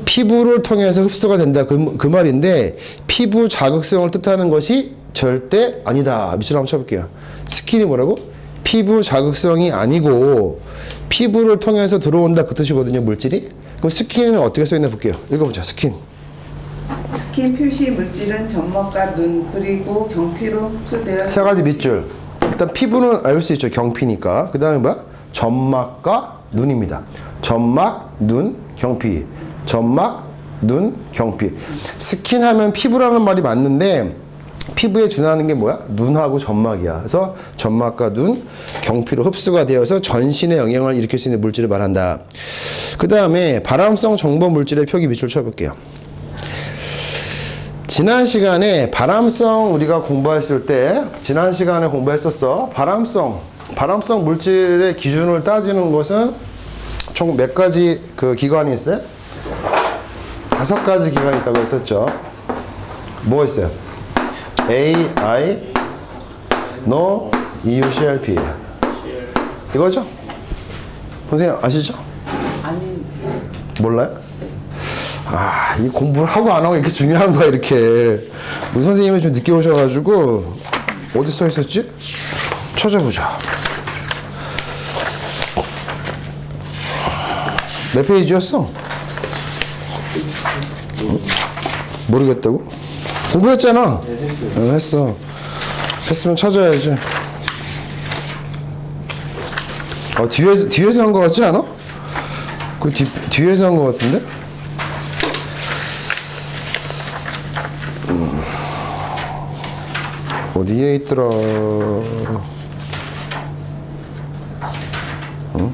[SPEAKER 1] 피부를 통해서 흡수가 된다. 그 말인데 피부 자극성을 뜻하는 것이 절대 아니다. 밑줄 한번 쳐볼게요. 스킨이 뭐라고? 피부 자극성이 아니고 피부를 통해서 들어온다. 그 뜻이거든요. 물질이. 그럼 스킨은 어떻게 써있나 볼게요. 읽어보자. 스킨.
[SPEAKER 2] 스킨 표시 물질은 점막과 눈 그리고 경피로 흡수되어
[SPEAKER 1] 세 가지 밑줄. 일단 피부는 알 수 있죠. 경피니까. 그 다음에 뭐야? 점막과 눈입니다. 점막, 눈, 경피. 점막, 눈, 경피. 스킨 하면 피부라는 말이 맞는데 피부에 준하는 게 뭐야? 눈하고 점막이야. 그래서 점막과 눈, 경피로 흡수가 되어서 전신에 영향을 일으킬 수 있는 물질을 말한다. 그 다음에 발암성 정보 물질의 표기 밑줄 쳐볼게요. 지난 시간에 발암성 우리가 공부했을 때 지난 시간에 공부했었어. 발암성 물질의 기준을 따지는 것은 총 몇 가지 그 기관이 있어요? 5가지 기관이 있다고 했었죠. 뭐 있어요? AI, NO, EU, CRP. 이거죠? 선생님 아시죠?
[SPEAKER 2] 아니
[SPEAKER 1] 몰라요? 아, 이 공부를 하고 안 하고 이렇게 중요한 거야, 이렇게. 우리 선생님이 좀 늦게 오셔가지고, 어디 써 있었지? 찾아보자. 몇 페이지였어? 모르겠다고? 공부했잖아? 했어. 했으면 찾아야지. 뒤에서 한 거 같지 않아? 그 뒤에서 한 거 같은데? 어디에 있더라? 응?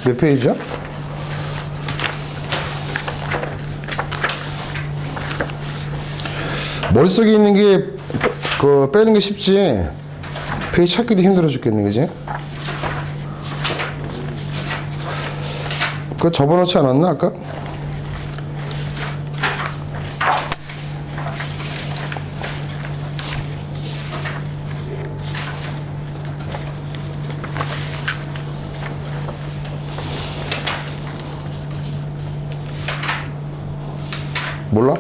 [SPEAKER 1] 몇 페이지야? 머릿속에 있는 게 빼는 게 쉽지. 페이지 찾기도 힘들어 죽겠네, 그지? 그거 접어놓지 않았나 아까? 몰라?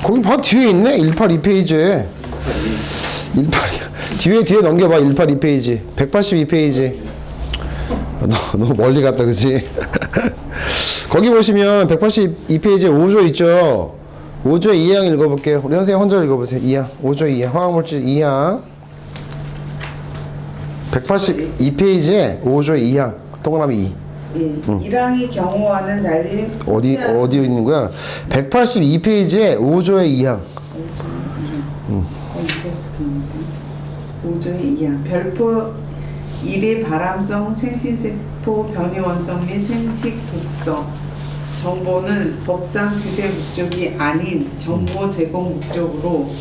[SPEAKER 1] 거기 봐 뒤에 있네. 182페이지에 182 뒤에 넘겨봐. 182페이지 182페이지. 너무 멀리 갔다 그지? 거기 보시면 182페이지에 5조 있죠. 5조의 2항 읽어볼게요. 우리 선생님 혼자 읽어보세요. 2항 5조 2항 화학물질 2항 182페이지에 5조 2항 동그라미 2.
[SPEAKER 2] 예, 1항의 경우와는 달리
[SPEAKER 1] 어디 있는 거야? 182페이지에 5조의 2항.
[SPEAKER 2] 5조의 2항 별표 1의 발암성 생신세포 변이원성 및 생식 독성 정보는 법상 규제 목적이 아닌 정보 제공 목적으로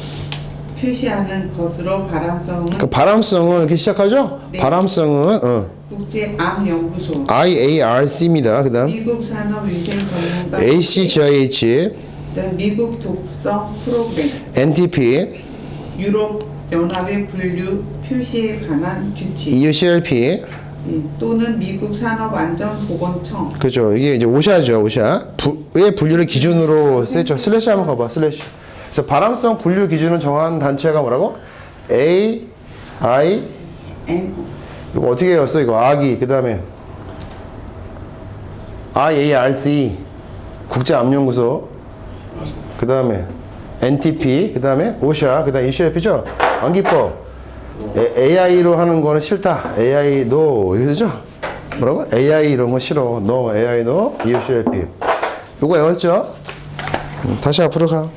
[SPEAKER 2] 표시하는 것으로 발암성은
[SPEAKER 1] 그 발암성은 이렇게 시작하죠?
[SPEAKER 2] 네.
[SPEAKER 1] 발암성은
[SPEAKER 2] 국제암연구소
[SPEAKER 1] IARC입니다. 그다음
[SPEAKER 2] 미국 산업위생 전문가
[SPEAKER 1] ACGIH,
[SPEAKER 2] 그다음 미국 독성 프로그램
[SPEAKER 1] NTP,
[SPEAKER 2] 유럽 연합의 분류 표시에 관한 규칙
[SPEAKER 1] EUCRP.
[SPEAKER 2] 예, 또는 미국 산업안전보건청
[SPEAKER 1] 그죠? 이게 이제 오샤죠, 오샤. 의 분류를 기준으로 쓰죠. 슬래시 한번 가봐, 슬래시. 그래서 발암성 분류 기준을 정한 단체가 뭐라고? A, I,
[SPEAKER 2] N
[SPEAKER 1] 이거 어떻게 외웠어? 이거 아기. 그 다음에 IARC 국제암연구소. 그 다음에 NTP. 그 다음에 오샤. 그 다음에 ECRP죠. 암기법. AI로 하는 거는 싫다. AI no. 이거 되죠? 뭐라고? AI 이런 거 싫어. No. AI no. ECRP. 이거 외웠죠? 다시 앞으로 가.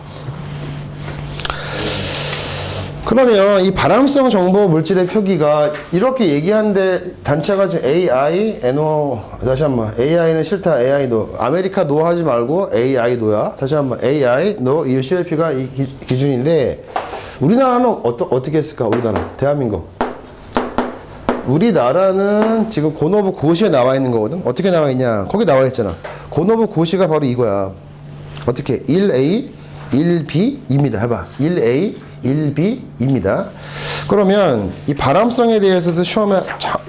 [SPEAKER 1] 그러면 이 발암성 정보 물질의 표기가 이렇게 얘기하는데 단체가 지금 AI, NO, 다시 한번 AI는 싫다, AI 노. 아메리카 노 하지 말고 AI 노야. 다시 한번 AI, 노, EUCLP가 이 기준인데 우리나라는 어떻게 했을까? 우리나라, 대한민국. 우리나라는 지금 고노부 고시에 나와 있는 거거든. 어떻게 나와 있냐? 거기 나와 있잖아. 고노부 고시가 바로 이거야. 어떻게? 1A, 1B입니다. 해봐. 1A, 1B입니다. 그러면 이 발암성에 대해서도 시험에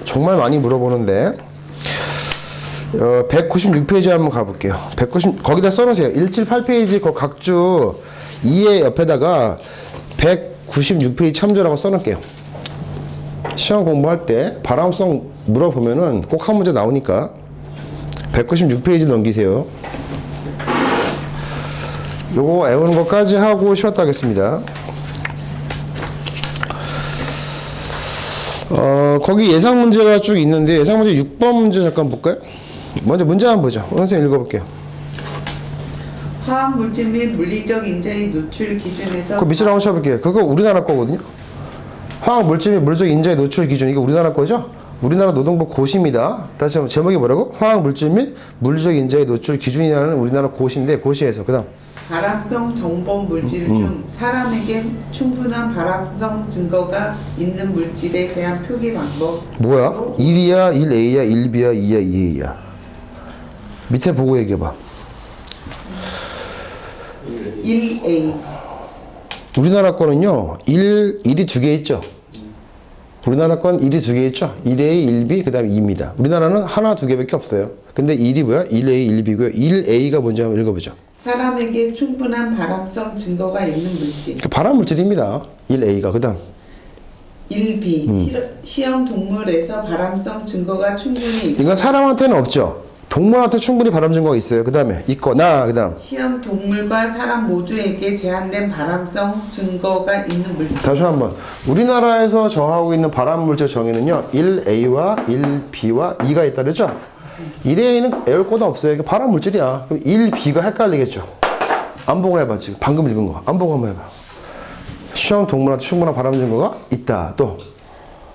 [SPEAKER 1] 정말 많이 물어보는데 196페이지 한번 가볼게요. 거기다 써놓으세요. 178페이지 그 각주 2의 옆에다가 196페이지 참조라고 써놓을게요. 시험 공부할 때 발암성 물어보면은 꼭 한 문제 나오니까 196페이지 넘기세요. 요거 외우는 것까지 하고 쉬었다 하겠습니다. 거기 예상 문제가 쭉 있는데 예상 문제 6번 문제 잠깐 볼까요? 먼저 문제 한번 보죠. 선생님 읽어볼게요.
[SPEAKER 2] 화학 물질 및 물리적 인자의 노출 기준에서
[SPEAKER 1] 그 밑줄 한번 쳐볼게요. 그거 우리나라 거거든요. 화학 물질 및 물리적 인자의 노출 기준, 이거 우리나라 거죠? 우리나라 노동부 고시입니다. 다시 한번 제목이 뭐라고? 화학 물질 및 물리적 인자의 노출 기준이라는 우리나라 고시인데, 고시에서 그 다음
[SPEAKER 2] 발암성 정본 물질 중 사람에게 충분한 발암성 증거가 있는 물질에 대한 표기 방법.
[SPEAKER 1] 뭐야? 1이야, 1A야, 1B야, 2야, 2A야. 밑에 보고 얘기해봐.
[SPEAKER 2] 1A.
[SPEAKER 1] 우리나라 거는요, 1이 두 개 있죠? 우리나라 건 1이 두 개 있죠? 1A, 1B, 그 다음에 2입니다. 우리나라는 하나, 두 개밖에 없어요. 근데 1이 뭐야? 1A, 1B고요. 1A가 뭔지 한번 읽어보죠.
[SPEAKER 2] 사람에게 충분한 발암성 증거가 있는 물질.
[SPEAKER 1] 그 발암 물질입니다. 1A가. 그 다음
[SPEAKER 2] 1B. 시험 동물에서 발암성 증거가 충분히 있고
[SPEAKER 1] 이건 사람한테는 없죠. 동물한테 충분히 발암 증거가 있어요. 그 다음에 있거나, 그 다음
[SPEAKER 2] 시험 동물과 사람 모두에게 제한된 발암성 증거가 있는 물질.
[SPEAKER 1] 다시 한번. 우리나라에서 정하고 있는 발암 물질 정의는요, 1A와 1B와 2가 있다 그랬죠? 1A는 외울 것도 없어요. 이게 발암 물질이야. 그럼 1B가 헷갈리겠죠? 안 보고 해봐. 지금 방금 읽은 거 안 보고 한번 해봐. 시험 동물한테 충분한 발암 증거가 있다. 또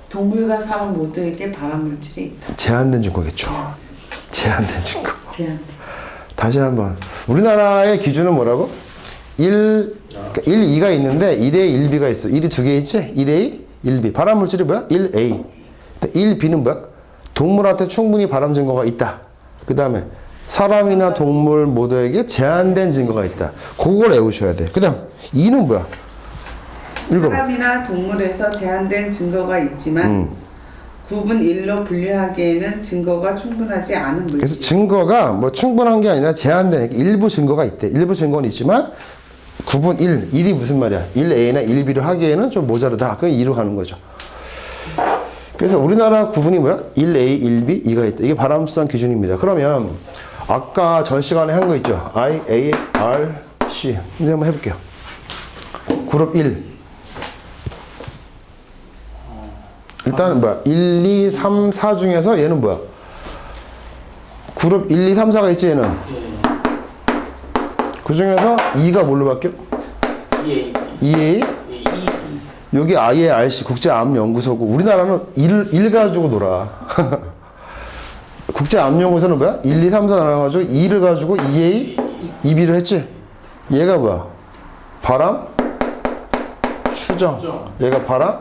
[SPEAKER 2] 동물과 사람 모두에게 발암 물질이 있다.
[SPEAKER 1] 제한된 증거겠죠. 제한된 증거.
[SPEAKER 2] 제한.
[SPEAKER 1] 다시 한번. 우리나라의 기준은 뭐라고? 1, 2가 있는데 1A, 1B가 있어. 1이 두 개 있지? 1A, 1B. 발암 물질이 뭐야? 1A. 1B는 뭐야? 동물한테 충분히 발암 증거가 있다. 그 다음에 사람이나 동물 모두에게 제한된 증거가 있다. 그걸 외우셔야 돼. 그 다음 2는 뭐야? 읽어봐.
[SPEAKER 2] 사람이나 동물에서 제한된 증거가 있지만 구분 1로 분류하기에는 증거가 충분하지 않은 물질.
[SPEAKER 1] 그래서 증거가 뭐 충분한 게 아니라 제한된 일부 증거가 있대. 일부 증거는 있지만 구분 1, 1이 무슨 말이야? 1A나 1B를 하기에는 좀 모자르다. 그럼 2로 가는 거죠. 그래서 우리나라 구분이 뭐야? 1A, 1B, 2가 있다. 이게 발암성 기준입니다. 그러면 아까 전 시간에 한 거 있죠? I, A, R, C. 이제 한번 해볼게요. 그룹 1. 일단은 뭐야? 1, 2, 3, 4 중에서 얘는 뭐야? 그룹 1, 2, 3, 4가 있지, 얘는? 그 중에서 2가 뭘로 바뀌어? 2A? 여기 IARC 국제암연구소고, 우리나라는 1 가지고 놀아. 국제암연구소는 뭐야? 1, 2, 3, 4 나눠가지고 2를 가지고 2A, 2B를 했지? 얘가 뭐야? 바람? 추정. 얘가 바람?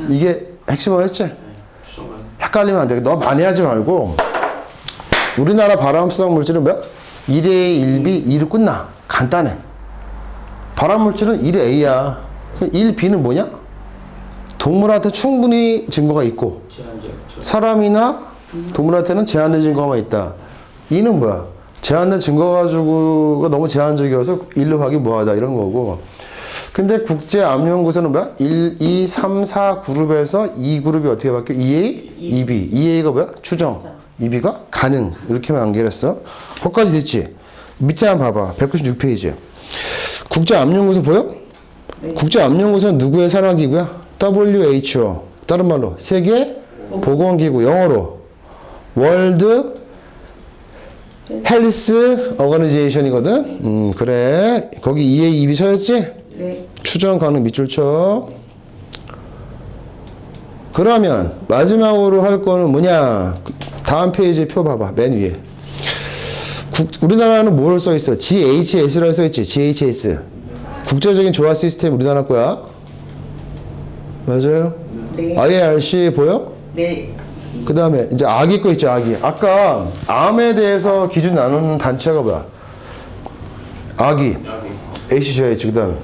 [SPEAKER 1] 이게 핵심어였지? 헷갈리면 안 돼. 너무 많이 하지 말고. 우리나라 발암성 물질은 뭐야? 1A, 1B, 2로 끝나. 간단해. 발암 물질은 1A야. 1B는 뭐냐? 동물한테 충분히 증거가 있고 사람이나 동물한테는 제한된 증거가 있다. 2는 뭐야? 제한된 증거 가지고가 너무 제한적이어서 1로 가기 뭐하다 이런 거고. 근데 국제암연구소는 뭐야? 1, 2, 3, 4 그룹에서 2그룹이 어떻게 바뀌어? 2A, 2B. 2A가 뭐야? 추정. 2B가 가능. 이렇게만 연결했어. 거기까지 됐지? 밑에 한번 봐봐. 196페이지. 국제암연구소 보여?
[SPEAKER 2] 네.
[SPEAKER 1] 국제암연구소는 누구의 산하기구야? WHO. 다른 말로 세계 보건기구. 영어로 월드 헬스 어거니제이션이거든. 그래. 거기 2A, 2B 쳐였지?
[SPEAKER 2] 네.
[SPEAKER 1] 추정 가능 밑줄 쳐. 그러면 마지막으로 할 거는 뭐냐? 다음 페이지에 표 봐봐. 맨 위에. 우리나라는 뭐를 써 있어? GHS라고 써 있지. GHS. 국제적인 조화 시스템 우리나라 거야. 맞아요?
[SPEAKER 2] 네.
[SPEAKER 1] IARC 보여?
[SPEAKER 2] 네.
[SPEAKER 1] 그 다음에 이제 아기 거 있죠. 아기. 아까 암에 대해서 기준 나누는 단체가 뭐야? 아기. ACGH. 그 다음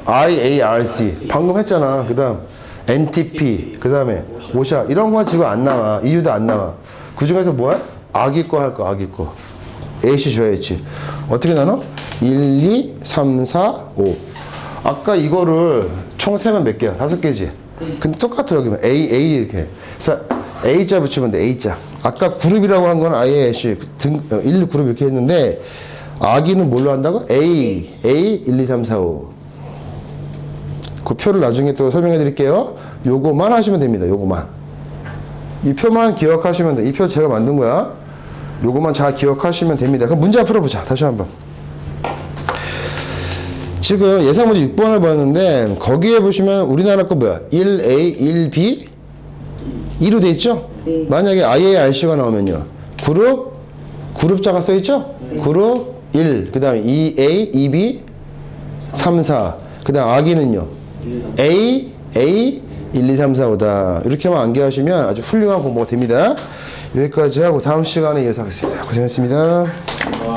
[SPEAKER 1] IARC. 방금 했잖아. 그 다음 NTP. 그 다음에 오샤. 이런 거 지금 안 나와. 이유도 안 나와. 그 중에서 뭐야? 아기 거 할 거. 아기 거. ACGH. 어떻게 나눠? 1, 2, 3, 4, 5. 아까 이거를 총 세면 몇 개야? 5개지? 근데 똑같아 여기 A 이렇게. 그래서 A자 붙이면 돼. A자. 아까 그룹이라고 한 건 아예 1, 그룹 이렇게 했는데 아기는 뭘로 한다고? A 1, 2, 3, 4, 5. 그 표를 나중에 또 설명해 드릴게요. 요거만 하시면 됩니다. 요거만. 이 표만 기억하시면 돼. 이 표 제가 만든 거야. 요거만 잘 기억하시면 됩니다. 그럼 문제 한번 풀어보자. 다시 한번. 지금 예상 문제 6번을 봤는데 거기에 보시면 우리나라 거 뭐야? 1A, 1B, 2로 돼 있죠?
[SPEAKER 2] 네.
[SPEAKER 1] 만약에 IA, RC가 나오면요. 그룹자가 써 있죠? 그룹 1, 그 다음에 2A, 2B, 3, 4. 그 다음 아기는요.
[SPEAKER 3] 1, 2, 3.
[SPEAKER 1] A, 1, 2, 3, 4, 5다. 이렇게만 암기하시면 아주 훌륭한 공부가 됩니다. 여기까지 하고 다음 시간에 이어서 하겠습니다. 고생했습니다.
[SPEAKER 3] 와.